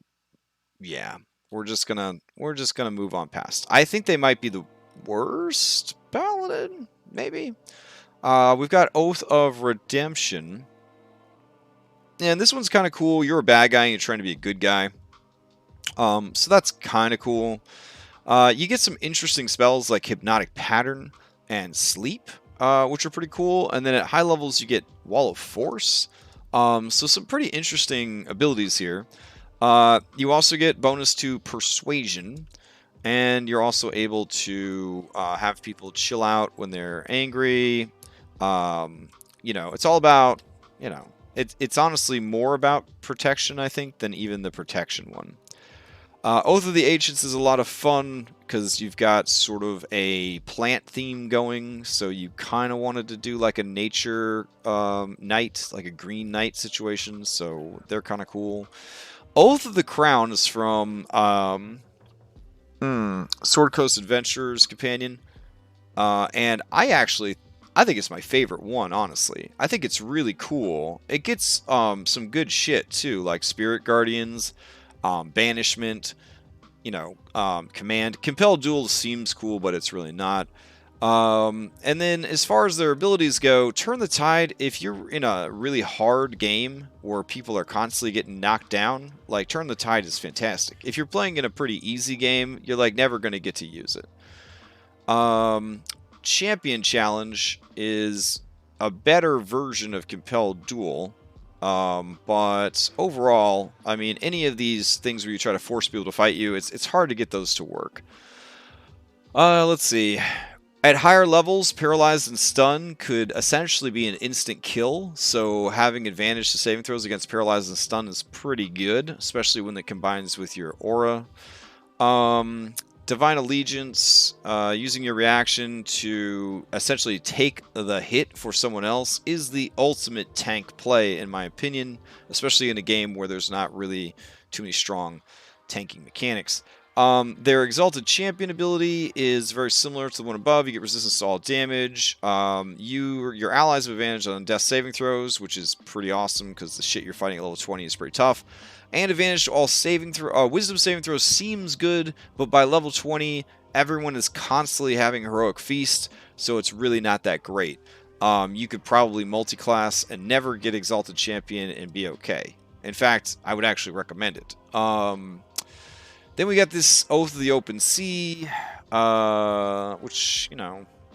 yeah, we're just gonna move on past. I think they might be the worst paladin, maybe. We've got Oath of Redemption. And this one's kind of cool. You're a bad guy and you're trying to be a good guy. So that's kind of cool. You get some interesting spells like Hypnotic Pattern and Sleep, which are pretty cool. And then at high levels, you get Wall of Force. So some pretty interesting abilities here. You also get bonus to Persuasion. And you're also able to have people chill out when they're angry. It's all about, it's honestly more about protection, I think, than even the protection one. Oath of the Ancients is a lot of fun because you've got sort of a plant theme going, so you kind of wanted to do like a nature knight, like a green knight situation, so they're kind of cool. Oath of the Crown is from Sword Coast Adventurers Companion, and I think it's my favorite one, honestly. I think it's really cool. It gets some good shit too, like Spirit Guardians, Banishment, Command. Compelled Duel seems cool, but it's really not. And then as far as their abilities go, Turn the Tide. If you're in a really hard game where people are constantly getting knocked down, like Turn the Tide is fantastic. If you're playing in a pretty easy game, you're like never going to get to use it. Champion Challenge is a better version of Compelled Duel. But overall, I mean, any of these things where you try to force people to fight you, it's hard to get those to work. Let's see. At higher levels, Paralyzed and Stun could essentially be an instant kill, so having advantage to saving throws against Paralyzed and Stun is pretty good, especially when it combines with your aura. Divine Allegiance, using your reaction to essentially take the hit for someone else is the ultimate tank play, in my opinion, especially in a game where there's not really too many strong tanking mechanics. Their Exalted Champion ability is very similar to the one above. You get resistance to all damage. Your allies have advantage on death saving throws, which is pretty awesome because the shit you're fighting at level 20 is pretty tough. And advantage to all wisdom saving throws seems good, but by level 20, everyone is constantly having Heroic Feast, so it's really not that great. You could probably multi-class and never get Exalted Champion and be okay. In fact, I would actually recommend it. Then we got this Oath of the Open Sea, which,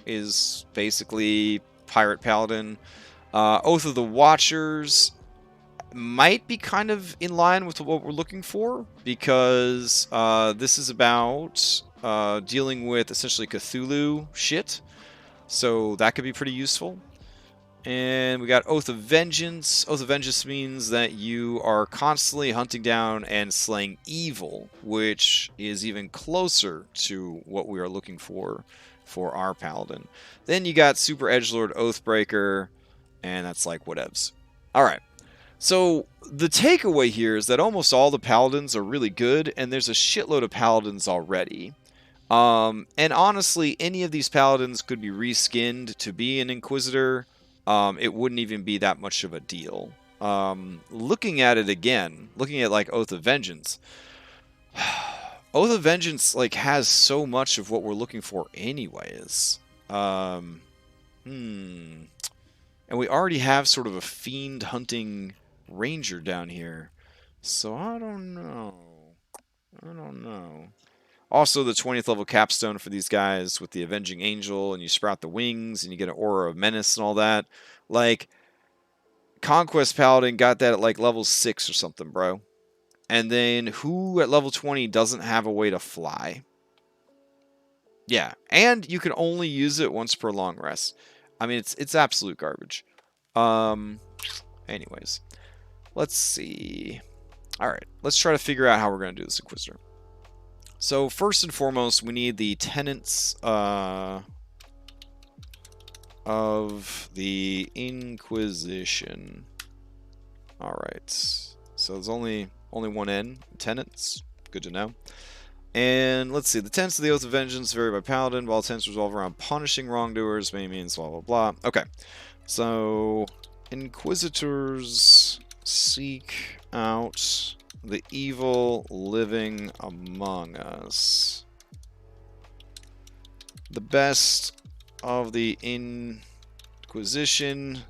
is basically Pirate Paladin. Oath of the Watchers might be kind of in line with what we're looking for, because this is about dealing with essentially Cthulhu shit, so that could be pretty useful. And we got Oath of Vengeance. Oath of Vengeance means that you are constantly hunting down and slaying evil, which is even closer to what we are looking for our paladin. Then you got Super Edgelord Oathbreaker, and that's like whatevs. Alright, so the takeaway here is that almost all the paladins are really good, and there's a shitload of paladins already. And honestly, any of these paladins could be reskinned to be an Inquisitor. It wouldn't even be that much of a deal. Looking at it again, looking at like Oath of Vengeance, Oath of Vengeance like has so much of what we're looking for anyways. And we already have sort of a fiend hunting ranger down here, so I don't know. Also, the 20th level capstone for these guys with the Avenging Angel, and you sprout the wings, and you get an Aura of Menace and all that. Like, Conquest Paladin got that at like level 6 or something, bro. And then who at level 20 doesn't have a way to fly? Yeah, and you can only use it once per long rest. I mean, it's absolute garbage. Anyways, let's see. All right, let's try to figure out how we're going to do this Inquisitor. So first and foremost, we need the Tenants of the Inquisition. Alright. So there's only one N. Tenants. Good to know. And let's see. The tenets of the Oath of Vengeance vary by Paladin, while tenets revolve around punishing wrongdoers, may means blah blah blah. Okay. So Inquisitors seek out the evil living among us. The best of the Inquisition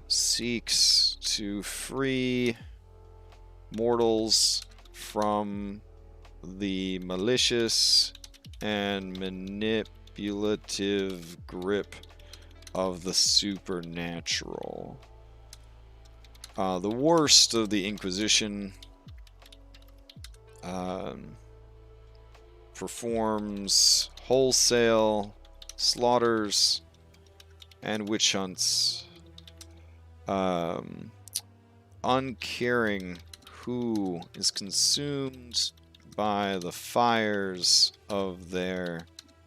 seeks to free mortals from the malicious and manipulative grip of the supernatural. The worst of the Inquisition performs wholesale slaughters and witch hunts, uncaring who is consumed by the fires of their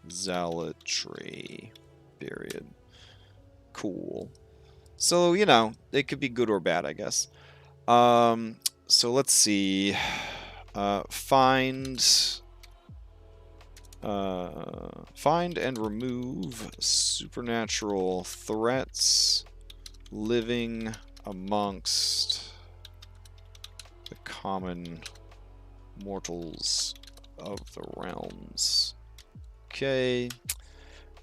zealotry. Period. Cool. So, you know, it could be good or bad, I guess. So let's see. Find and remove supernatural threats living amongst the common mortals of the realms. Okay.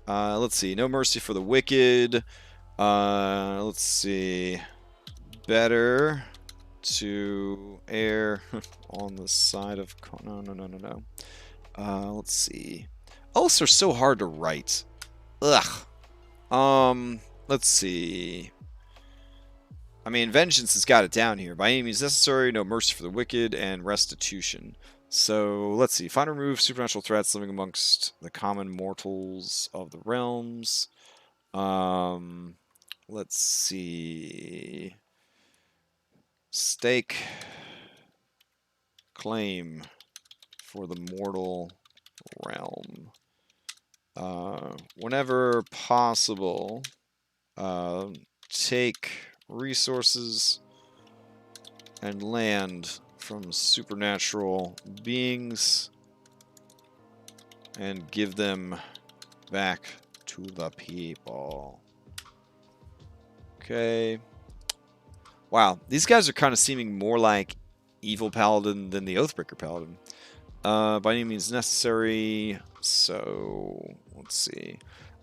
Let's see. No mercy for the wicked. Let's see. Better to err on the side of... No. Let's see. Oaths are so hard to write. Ugh. Let's see. I mean, vengeance has got it down here. By any means necessary, no mercy for the wicked, and restitution. So, let's see. Find and remove supernatural threats living amongst the common mortals of the realms. Let's see. Stake claim for the mortal realm. Whenever possible, take resources and land from supernatural beings and give them back to the people. Okay. Wow, these guys are kind of seeming more like Evil Paladin than the Oathbreaker Paladin. By any means necessary. So, let's see.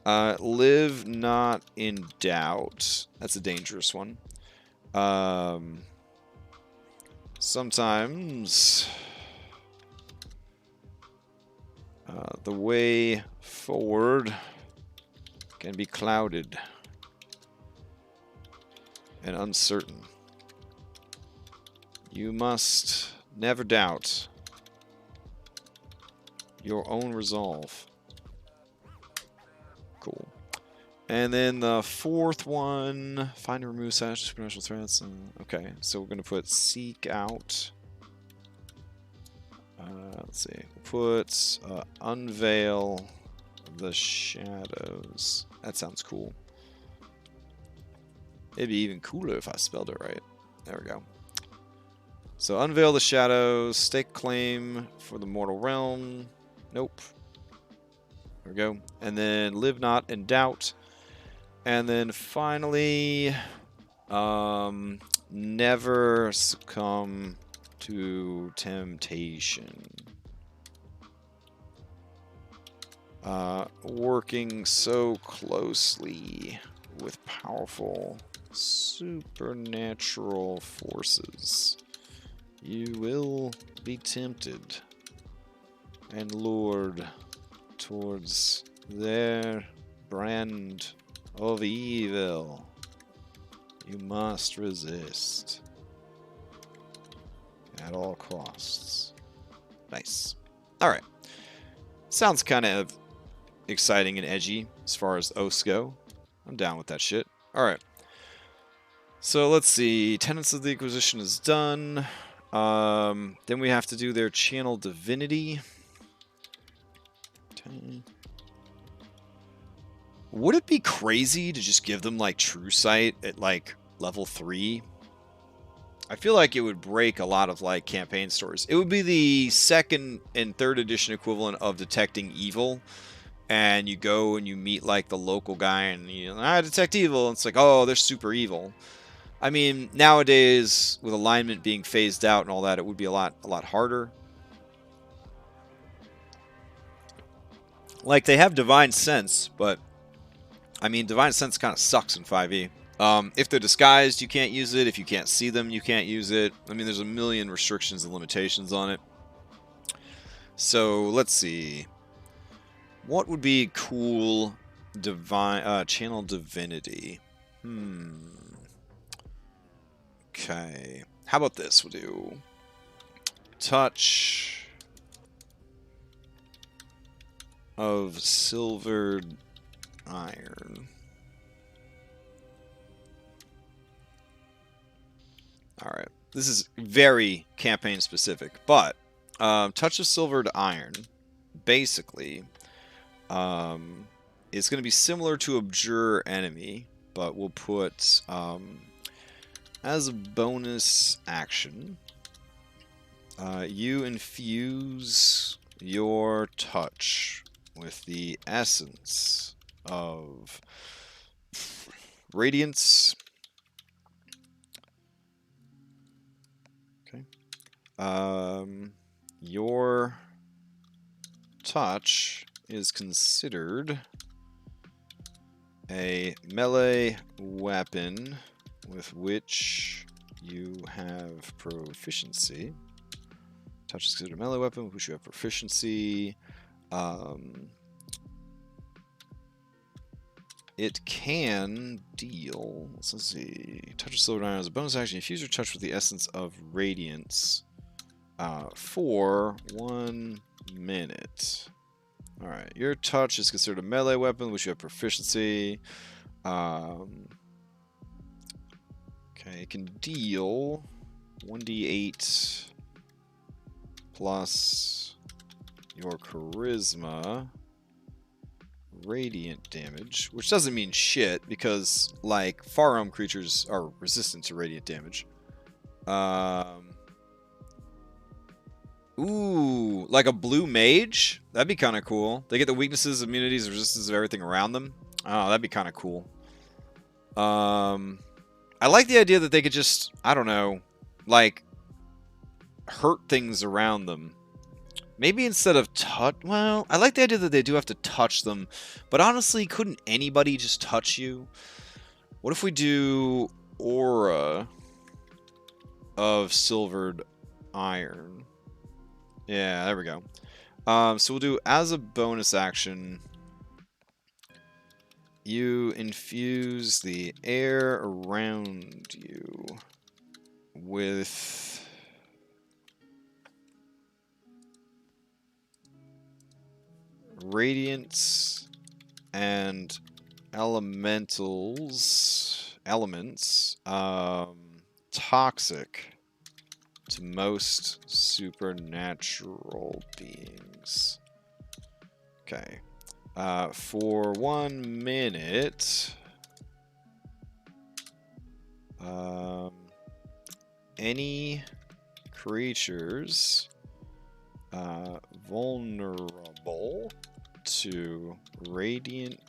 Live not in doubt. That's a dangerous one. Sometimes the way forward can be clouded and uncertain. You must never doubt your own resolve. Cool. And then the fourth one, find and remove supernatural threats. Okay, so we're going to put seek out. Let's see. We'll put unveil the shadows. That sounds cool. It'd be even cooler if I spelled it right. There we go. So unveil the shadows, stake claim for the mortal realm. Nope. There we go. And then live not in doubt. And then finally, never succumb to temptation. Working so closely with powerful supernatural forces, you will be tempted and lured towards their brand of evil. You must resist at all costs. Nice. Alright. Sounds kind of exciting and edgy as far as oaths go. I'm down with that shit. Alright. So let's see. Tenants of the Inquisition is done. Then we have to do their channel divinity. Okay. Would it be crazy to just give them like True Sight at like level 3? I feel like it would break a lot of like campaign stories. It would be the 2nd and 3rd edition equivalent of detecting evil. And you go and you meet like the local guy and you detect evil. And it's like, oh, they're super evil. I mean, nowadays with alignment being phased out and all that, it would be a lot harder. Like they have divine sense, but I mean, divine sense kind of sucks in 5e. If they're disguised, you can't use it. If you can't see them, you can't use it. I mean, there's a million restrictions and limitations on it. So let's see. What would be cool channel divinity? Okay. How about this? We'll do touch of silvered iron. Alright. This is very campaign specific, but touch of silvered iron basically it's going to be similar to Abjure Enemy, but we'll put as a bonus action, you infuse your touch with the essence of radiance. Okay. Your touch is considered a melee weapon with which you have proficiency. Touch is considered a melee weapon with which you have proficiency. It can deal, let's see, touch of silver iron as a bonus action. Infuse your touch with the essence of radiance for 1 minute. Alright, your touch is considered a melee weapon, which you have proficiency. Okay, it can deal 1d8 plus your charisma radiant damage, which doesn't mean shit because, like, far realm creatures are resistant to radiant damage. Ooh, like a blue mage? That'd be kind of cool. They get the weaknesses, immunities, resistances of everything around them. Oh, that'd be kind of cool. I like the idea that they could just, I don't know, like, hurt things around them. Maybe instead of touch... Well, I like the idea that they do have to touch them. But honestly, couldn't anybody just touch you? What if we do aura of silvered iron? Yeah, there we go. So we'll do as a bonus action, you infuse the air around you with radiance and elements toxic to most supernatural beings. Okay. For 1 minute, any creatures vulnerable to radiant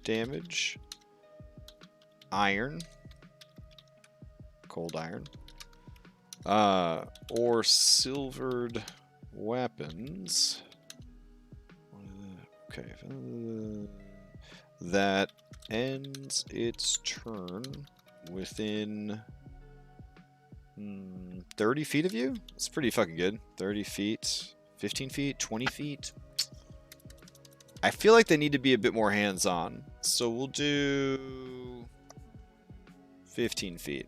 damage, iron, cold iron, or silvered weapons. Okay. That ends its turn within 30 feet of you? That's pretty fucking good. 30 feet, 15 feet, 20 feet. I feel like they need to be a bit more hands-on. So we'll do 15 feet.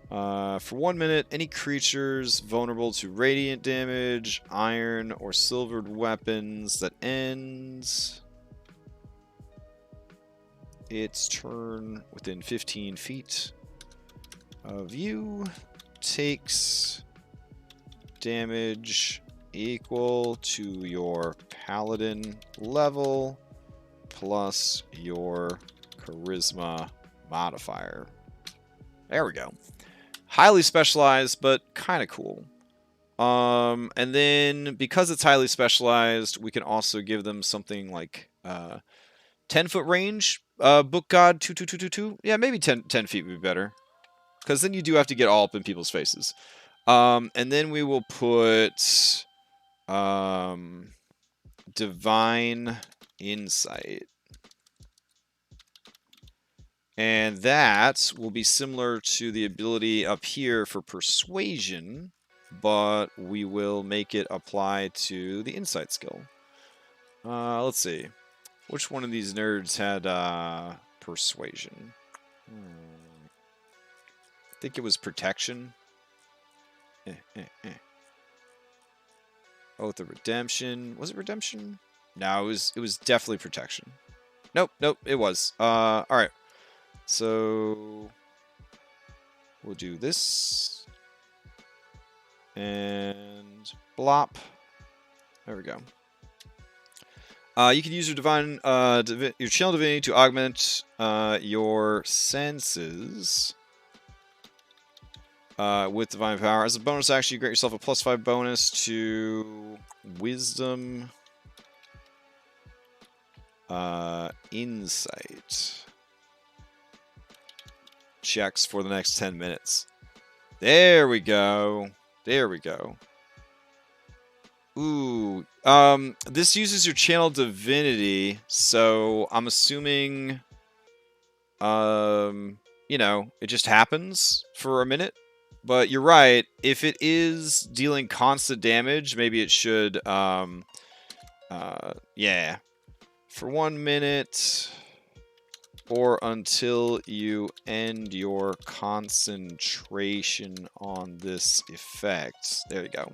For 1 minute, any creatures vulnerable to radiant damage, iron, or silvered weapons that ends its turn within 15 feet of you takes damage equal to your paladin level plus your charisma modifier. There we go. Highly specialized, but kind of cool. And then because it's highly specialized, we can also give them something like 10-foot range. Book God 22222. Yeah, maybe 10 feet would be better. Because then you do have to get all up in people's faces. And then we will put Divine Insight. And that will be similar to the ability up here for Persuasion, but we will make it apply to the Insight skill. Let's see. Which one of these nerds had Persuasion? I think it was Protection. Oath of Redemption. Was it Redemption? No, it was definitely Protection. Nope, it was. Alright. So we'll do this. And blop. There we go. You can use your your channel divinity to augment your senses with divine power. As a bonus action, you grant yourself a +5 bonus to wisdom insight checks for the next 10 minutes. There we go. There we go. Ooh. This uses your channel divinity, so I'm assuming you know, it just happens for a minute. But you're right, if it is dealing constant damage, maybe it should yeah. For 1 minute or until you end your concentration on this effect. There you go.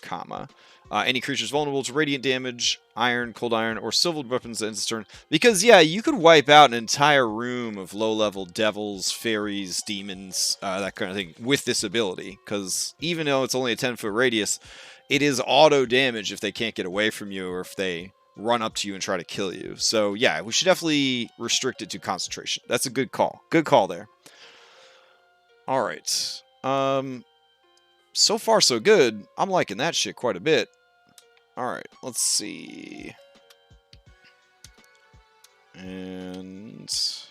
Comma. Any creatures vulnerable to radiant damage, iron, cold iron, or silver weapons that ends its turn. Because, yeah, you could wipe out an entire room of low-level devils, fairies, demons, that kind of thing, with this ability. Because even though it's only a 10-foot radius, it is auto damage if they can't get away from you or if they run up to you and try to kill you. So, yeah, we should definitely restrict it to concentration. That's a good call. Good call there. All right. So far, so good. I'm liking that shit quite a bit. Alright, let's see. And let's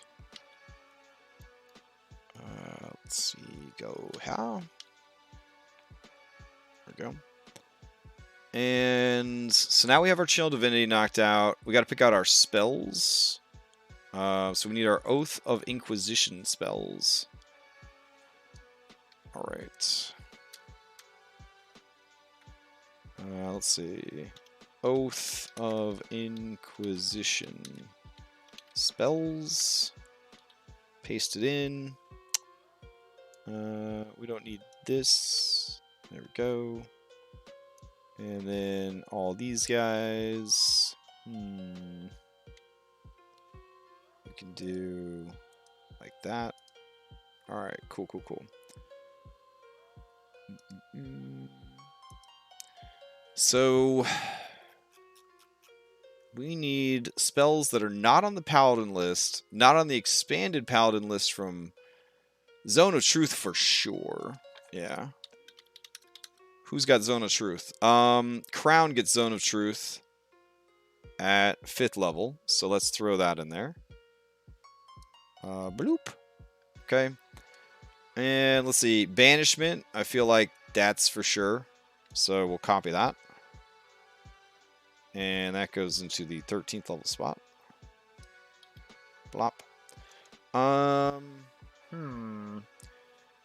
see. Go how? There we go. And so now we have our Channel Divinity knocked out. We got to pick out our spells. So we need our Oath of Inquisition spells. Alright. Let's see. Oath of Inquisition. Spells. Paste it in. We don't need this. There we go. And then all these guys. We can do like that. Alright, cool. So, we need spells that are not on the Paladin list, not on the expanded Paladin list from Zone of Truth for sure. Yeah. Who's got Zone of Truth? Crown gets Zone of Truth at 5th level, so let's throw that in there. Bloop. Okay. And let's see, Banishment, I feel like that's for sure. So we'll copy that. And that goes into the 13th level spot. Blop.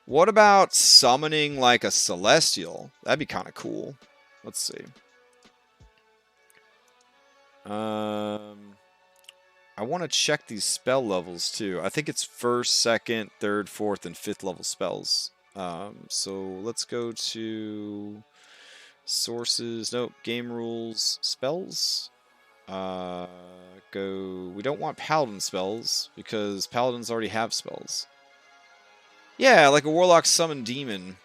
What about summoning like a Celestial? That'd be kind of cool. Let's see. I want to check these spell levels too. I think it's 1st, 2nd, 3rd, 4th, and 5th level spells. So let's go to sources. Nope. Game rules. Spells. We don't want Paladin spells because Paladins already have spells. Yeah, like a Warlock summon demon.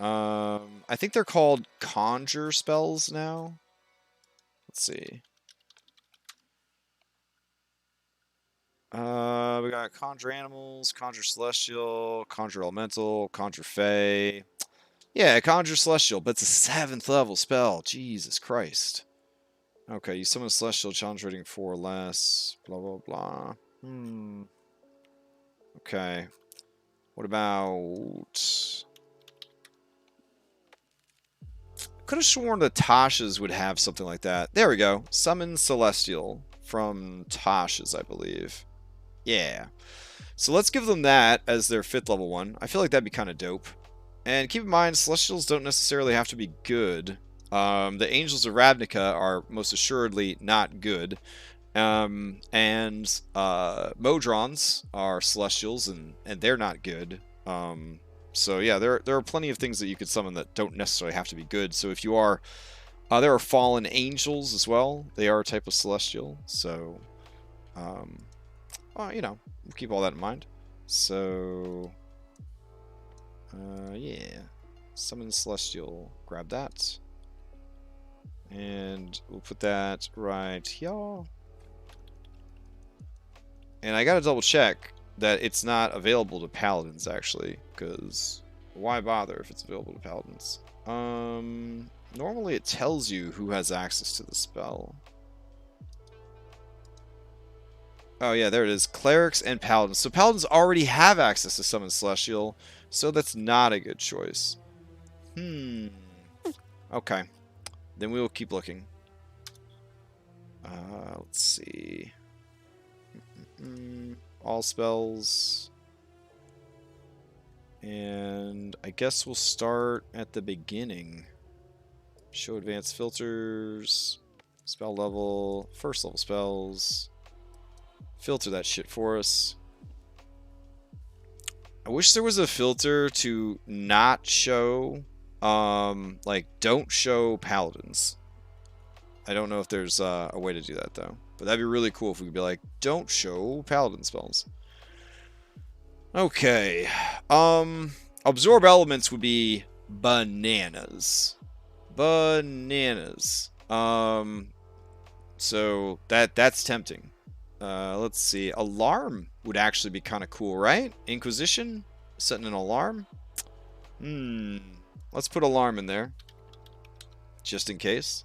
I think they're called conjure spells now. Let's see. We got Conjure Animals, Conjure Celestial, Conjure Elemental, Conjure Fey. Yeah, Conjure Celestial, but it's a 7th level spell. Jesus Christ. Okay, you summon a Celestial, challenge rating 4 or less. Blah, blah, blah. Okay. What about... Could have sworn the Tasha's would have something like that. There we go. Summon Celestial from Tasha's, I believe. Yeah. So let's give them that as their 5th level one. I feel like that'd be kind of dope. And keep in mind, Celestials don't necessarily have to be good. The Angels of Ravnica are most assuredly not good. Modrons are Celestials, and they're not good. So yeah, there are plenty of things that you could summon that don't necessarily have to be good. So if you are... there are Fallen Angels as well. They are a type of Celestial. So, well, you know, we'll keep all that in mind. So, yeah. Summon Celestial. Grab that. And we'll put that right here. And I gotta double check that it's not available to Paladins, actually. Because why bother if it's available to Paladins? Normally it tells you who has access to the spell. Oh yeah, there it is. Clerics and Paladins. So Paladins already have access to Summon Celestial, so that's not a good choice. Okay. Then we will keep looking. Let's see. All spells. And I guess we'll start at the beginning. Show advanced filters. Spell level. First level spells. Filter that shit for us. I wish there was a filter to not show, like, don't show Paladins. I don't know if there's a way to do that, though. But that'd be really cool if we could be like, don't show Paladin spells. Okay. Absorb elements would be bananas. Bananas. So that's tempting. Let's see. Alarm would actually be kind of cool, right? Inquisition? Setting an alarm? Let's put alarm in there. Just in case.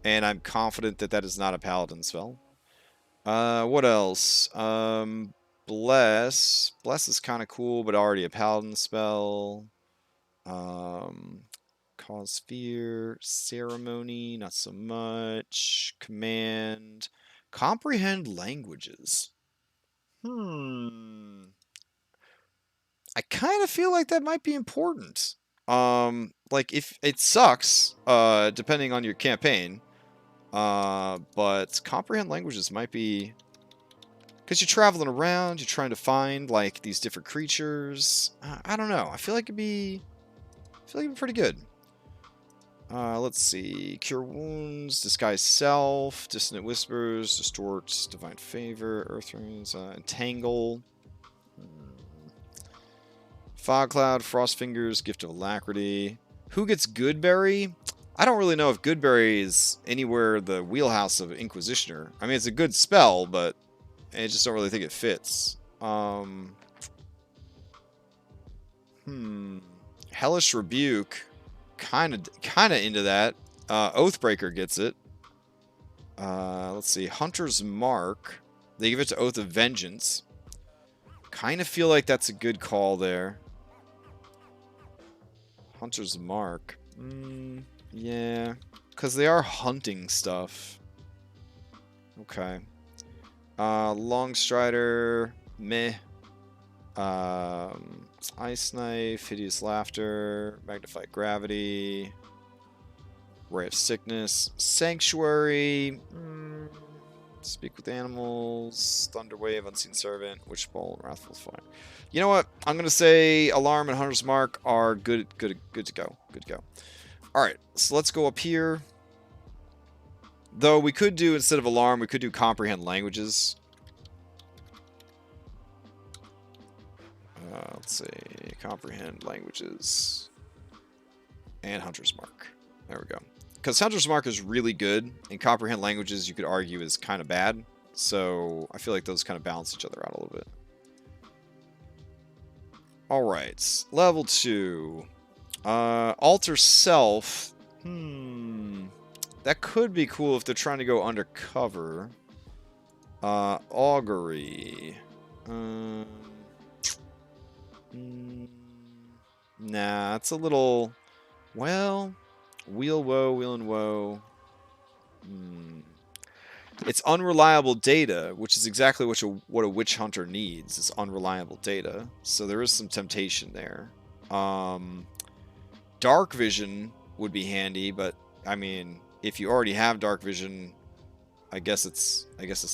And I'm confident that that is not a paladin spell. What else? Bless. Bless is kind of cool, but already a paladin spell. Cause fear. Ceremony, not so much. Command. Comprehend languages. I kind of feel like that might be important. Like, if it sucks, depending on your campaign, but comprehend languages might be... Because you're traveling around, you're trying to find, like, these different creatures. I don't know. I feel like it'd be pretty good. Let's see. Cure Wounds, Disguise Self, Dissonant Whispers, Distort, Divine Favor, Earth Runes, Entangle, Fog Cloud, Frost Fingers, Gift of Alacrity. Who gets Goodberry? I don't really know if Goodberry is anywhere the wheelhouse of Inquisitioner. I mean, it's a good spell, but I just don't really think it fits. Hellish Rebuke. Kind of into that. Oathbreaker gets it. Let's see. Hunter's Mark. They give it to Oath of Vengeance. Kind of feel like that's a good call there. Hunter's Mark. Yeah. Because they are hunting stuff. Okay. Longstrider. Meh. Ice Knife, Hideous Laughter, Magnified Gravity, Ray of Sickness, Sanctuary, Speak with Animals, Thunderwave, Unseen Servant, Witch Bolt, Wrathful Fire. You know what? I'm gonna say Alarm and Hunter's Mark are good to go. Good to go. All right, so let's go up here. Though we could do, instead of Alarm, we could do Comprehend Languages. Let's see, Comprehend Languages, and Hunter's Mark. There we go. Because Hunter's Mark is really good, and Comprehend Languages, you could argue, is kind of bad. So I feel like those kind of balance each other out a little bit. Alright, level 2. Alter Self. That could be cool if they're trying to go undercover. Augury. Nah, it's a little... Well, wheel and woe. It's unreliable data, which is exactly what a witch hunter needs, is unreliable data. So there is some temptation there. Dark vision would be handy, but I mean, if you already have dark vision, I guess it's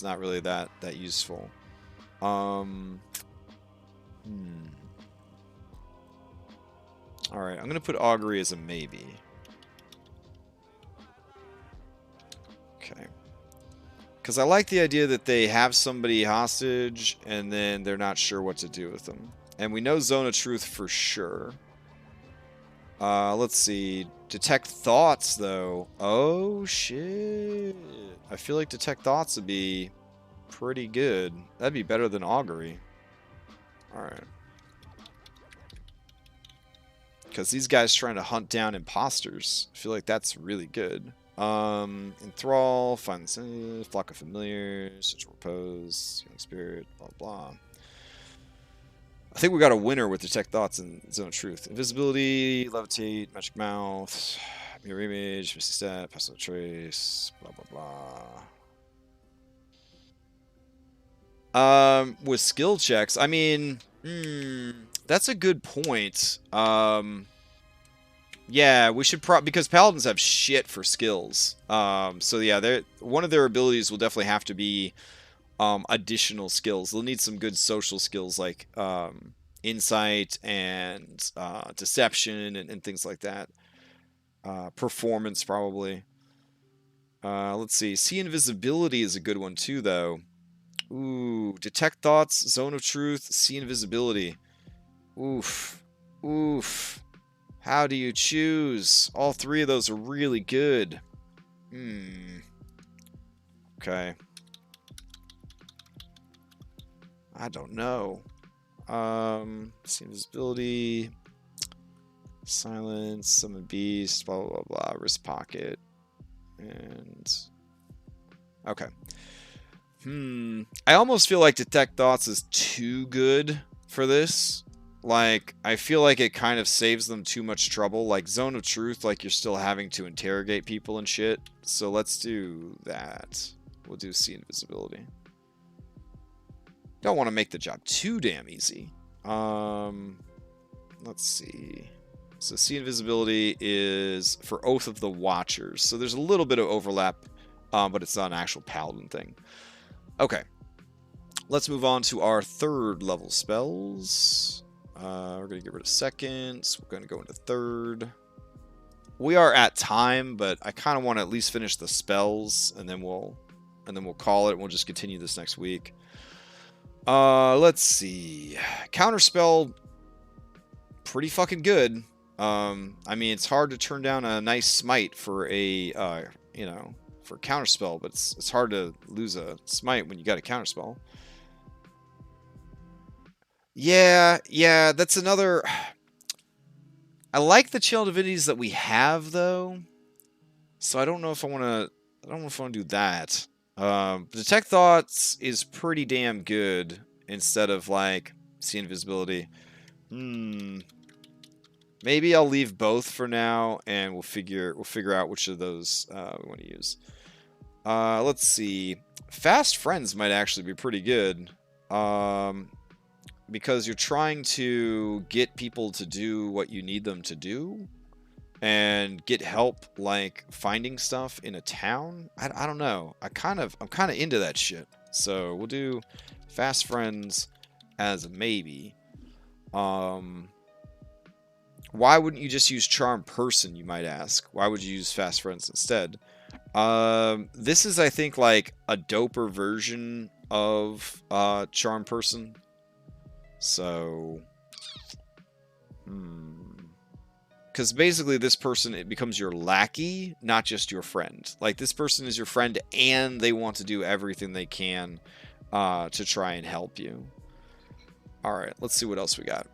not really that useful. All right, I'm gonna put augury as a maybe. Okay. Because I like the idea that they have somebody hostage, and then they're not sure what to do with them. And we know Zone of Truth for sure. Let's see. Detect Thoughts, though. Oh, shit. I feel like Detect Thoughts would be pretty good. That'd be better than Augury. Alright. Because these guys trying to hunt down imposters. I feel like that's really good. Enthrall, find the flock of familiars, central repose, healing spirit, blah blah. I think we got a winner with Detect Thoughts and Zone of Truth. Invisibility, levitate, magic mouth, mirror image, misty step, passive trace, blah blah blah. With skill checks, I mean, that's a good point. Yeah, we should because paladins have shit for skills. So yeah, one of their abilities will definitely have to be additional skills. They'll need some good social skills like insight and deception and things like that. Performance probably. Let's see invisibility is a good one too, though. Ooh, detect thoughts, zone of truth, see invisibility. Oof. How do you choose? All three of those are really good. Okay. I don't know. See invisibility, silence, summon beast, blah blah blah, wrist pocket, and okay. I almost feel like detect thoughts is too good for this. Like, I feel like it kind of saves them too much trouble. Like, Zone of Truth, like, you're still having to interrogate people and shit. So let's do that. We'll do see invisibility. Don't want to make the job too damn easy. Let's see. So see invisibility is for Oath of the Watchers. So there's a little bit of overlap, but it's not an actual paladin thing. Okay. Let's move on to our third level spells. We're going to get rid of seconds. We're going to go into third. We are at time, but I kind of want to at least finish the spells, and then we'll call it, and we'll just continue this next week. Let's see. Counterspell, pretty fucking good. I mean, it's hard to turn down a nice smite for a, for counterspell, but it's hard to lose a smite when you got a counterspell. Yeah, that's another... I like the Channel Divinities that we have, though. So I don't know if I want to do that. Detect Thoughts is pretty damn good instead of, like, see invisibility. Maybe I'll leave both for now, and we'll figure out which of those we want to use. Let's see. Fast Friends might actually be pretty good. Because you're trying to get people to do what you need them to do and get help, like finding stuff in a town. I don't know. I'm kind of into that shit. So we'll do Fast Friends as a maybe. Why wouldn't you just use Charm Person, you might ask? Why would you use Fast Friends instead? This is, I think, like a doper version of Charm Person. So, Because basically this person, it becomes your lackey, not just your friend. Like, this person is your friend and they want to do everything they can to try and help you. Alright, let's see what else we got.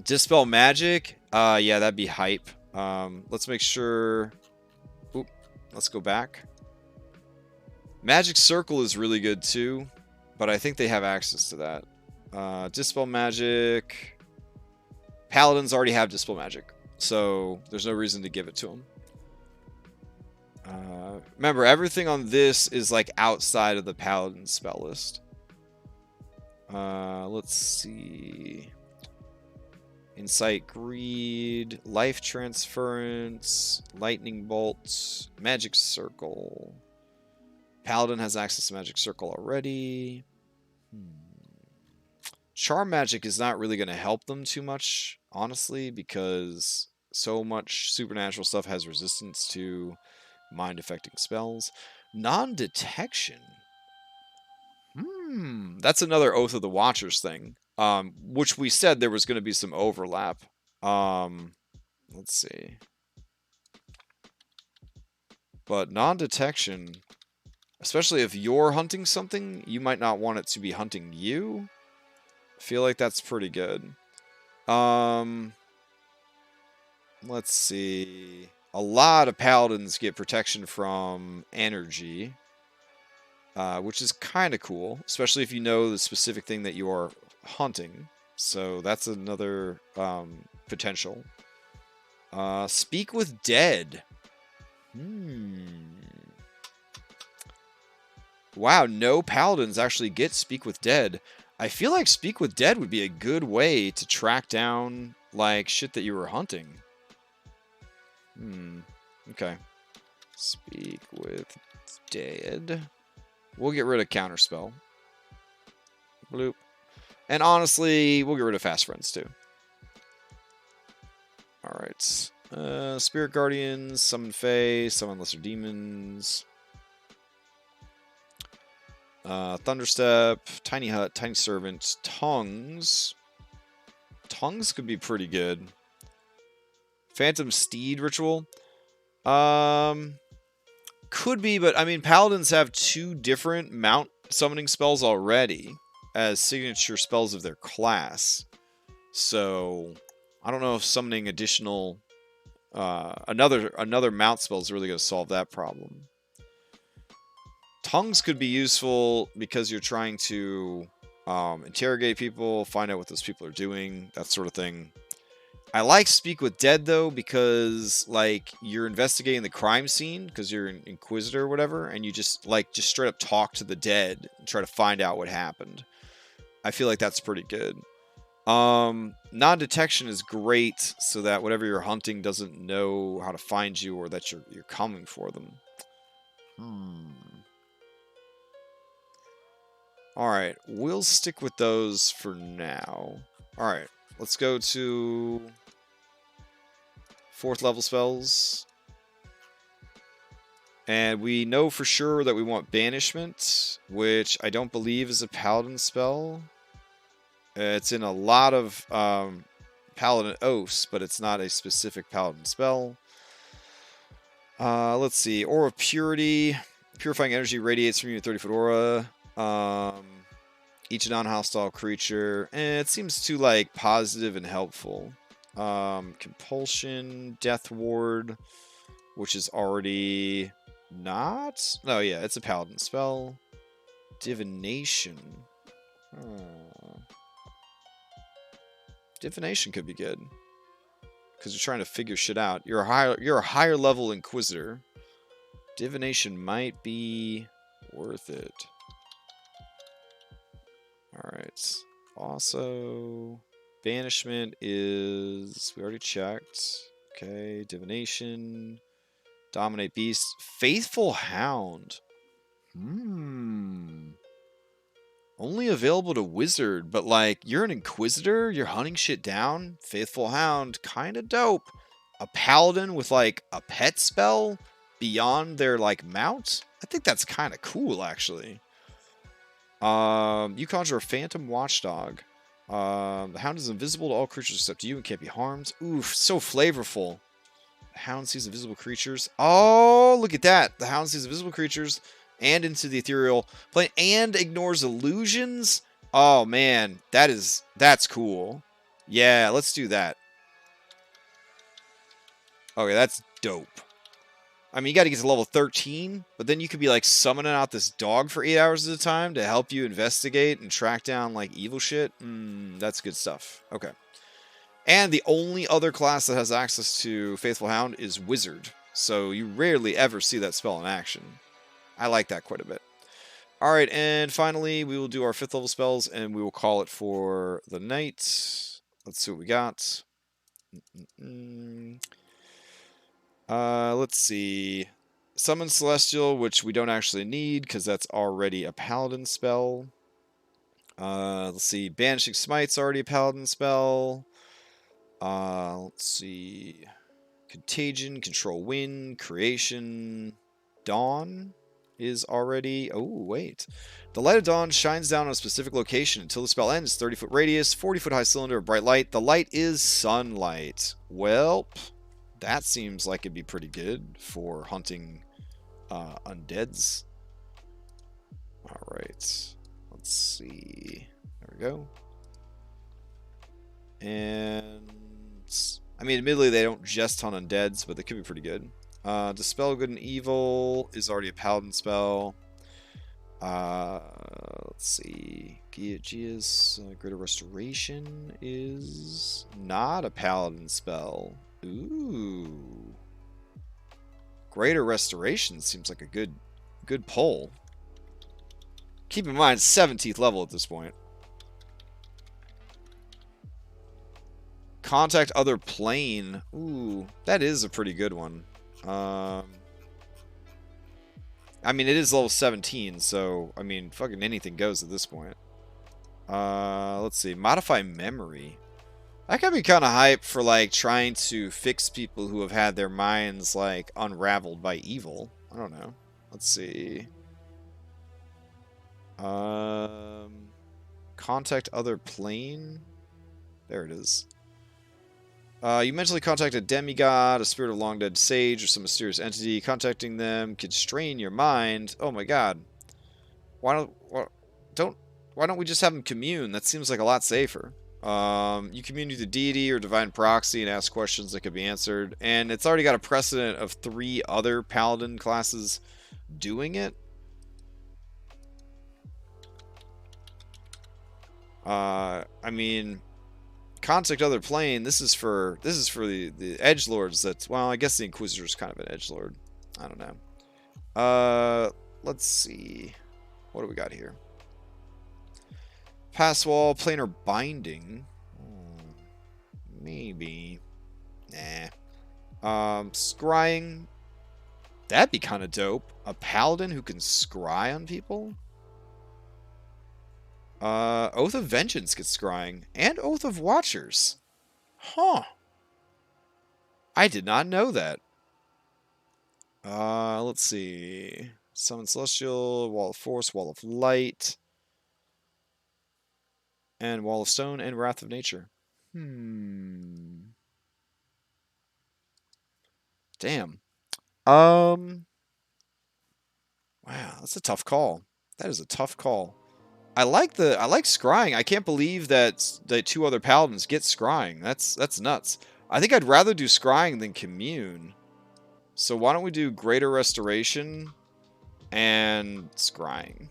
Dispel magic. Yeah, that'd be hype. Let's make sure... Oop, let's go back. Magic Circle is really good too, but I think they have access to that. Dispel magic... Paladins already have Dispel magic, so there's no reason to give it to them. Remember, everything on this is like outside of the Paladin spell list. Let's see... Insight, Greed, Life Transference, Lightning Bolt, Magic Circle. Paladin has access to Magic Circle already. Charm Magic is not really going to help them too much, honestly, because so much supernatural stuff has resistance to mind-affecting spells. Non-detection. That's another Oath of the Watchers thing. Which we said there was going to be some overlap. Let's see. But non-detection, especially if you're hunting something, you might not want it to be hunting you. I feel like that's pretty good. Let's see. A lot of paladins get protection from energy, which is kind of cool, especially if you know the specific thing that you are hunting. So that's another potential. Speak with Dead. Wow, no paladins actually get Speak with Dead. I feel like Speak with Dead would be a good way to track down like shit that you were hunting. Okay. Speak with Dead. We'll get rid of Counterspell. Bloop. And honestly, we'll get rid of Fast Friends too. Alright. Spirit Guardians, Summon Fae, Summon Lesser Demons. Thunderstep, Tiny Hut, Tiny Servant, Tongues. Tongues could be pretty good. Phantom Steed Ritual. Could be, but I mean, Paladins have 2 different mount summoning spells already as signature spells of their class. So, I don't know if summoning additional, another mount spell is really going to solve that problem. Tongues could be useful because you're trying to interrogate people, find out what those people are doing, that sort of thing. I like Speak with Dead, though, because, like, you're investigating the crime scene, because you're an Inquisitor or whatever, and you just straight up talk to the dead and try to find out what happened. I feel like that's pretty good. Non-detection is great, so that whatever you're hunting doesn't know how to find you, or that you're coming for them. Alright, we'll stick with those for now. Alright, let's go to 4th level spells. And we know for sure that we want Banishment, which I don't believe is a Paladin spell. It's in a lot of Paladin oaths, but it's not a specific Paladin spell. Let's see. Aura of Purity. Purifying energy radiates from you in 30-foot aura. Each non-hostile creature. It seems too, like, positive and helpful. Compulsion, Death Ward, which is already not? Oh, yeah, it's a Paladin spell. Divination. Divination could be good. Because you're trying to figure shit out. You're a higher level Inquisitor. Divination might be worth it. Alright. Also, Banishment is... we already checked. Okay, Divination. Dominate Beast. Faithful Hound. Only available to Wizard, but like, you're an Inquisitor, you're hunting shit down. Faithful Hound, kinda dope. A Paladin with like a pet spell beyond their like mount? I think that's kinda cool, actually. You conjure a Phantom Watchdog. The hound is invisible to all creatures except you and can't be harmed. Oof, so flavorful. The hound sees invisible creatures. Oh, look at that. The hound sees invisible creatures and into the ethereal plane and ignores illusions. Oh, man. That's cool. Yeah, let's do that. Okay, that's dope. I mean, you got to get to level 13, but then you could be like summoning out this dog for 8 hours at a time to help you investigate and track down like evil shit. That's good stuff. Okay. And the only other class that has access to Faithful Hound is Wizard. So you rarely ever see that spell in action. I like that quite a bit. Alright, and finally we will do our 5th level spells and we will call it for the night. Let's see what we got. Let's see. Summon Celestial, which we don't actually need because that's already a Paladin spell. Let's see. Banishing Smite's already a Paladin spell. Let's see. Contagion, Control Wind, Creation, Dawn is already... Oh, wait. The Light of Dawn shines down on a specific location until the spell ends. 30-foot radius, 40-foot high cylinder of bright light. The light is sunlight. Welp. That seems like it'd be pretty good for hunting undeads. Alright. Let's see. There we go. And... I mean, admittedly, they don't just hunt undeads, but they could be pretty good. Dispel Good and Evil is already a Paladin spell. Let's see. Gia's Greater Restoration is not a Paladin spell. Ooh. Greater Restoration seems like a good pull. Keep in mind, 17th level at this point. Contact Other Plane. Ooh, that is a pretty good one. I mean, it is level 17, so, I mean, fucking anything goes at this point. Let's see. Modify Memory. That could be kind of hype for, like, trying to fix people who have had their minds, like, unraveled by evil. I don't know. Let's see. Contact Other Plane. There it is. You mentally contact a demigod, a spirit of long dead sage, or some mysterious entity. Contacting them can strain your mind. Oh my god. Why don't we just have them commune? That seems like a lot safer. You commune with a deity or divine proxy and ask questions that could be answered. And it's already got a precedent of 3 other paladin classes doing it. I mean, Contact Other Plane, this is for the edgelords that's, well, I guess the Inquisitor is kind of an edgelord. I don't know. Let's see. What do we got here? Pass Wall, Planar Binding. Maybe. Nah. Scrying. That'd be kind of dope. A paladin who can scry on people? Oath of Vengeance gets scrying. And Oath of Watchers. Huh. I did not know that. Let's see. Summon Celestial, Wall of Force, Wall of Light. And Wall of Stone and Wrath of Nature. Damn. Wow, that's a tough call. That is a tough call. I like scrying. I can't believe that the 2 other paladins get scrying. That's nuts. I think I'd rather do scrying than commune. So why don't we do Greater Restoration and scrying?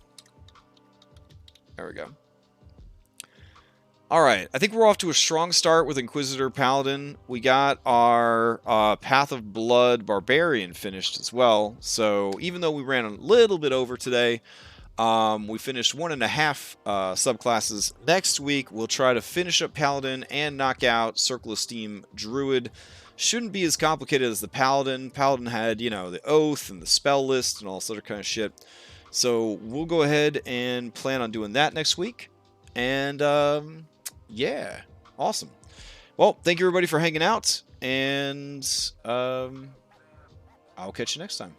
There we go. Alright, I think we're off to a strong start with Inquisitor Paladin. We got our Path of Blood Barbarian finished as well. So even though we ran a little bit over today, we finished 1.5 subclasses. Next week, we'll try to finish up Paladin and knock out Circle of Steam Druid. Shouldn't be as complicated as the Paladin. Paladin had, you know, the Oath and the spell list and all this other kind of shit. So we'll go ahead and plan on doing that next week. And, yeah, awesome. Well, thank you everybody for hanging out, and I'll catch you next time.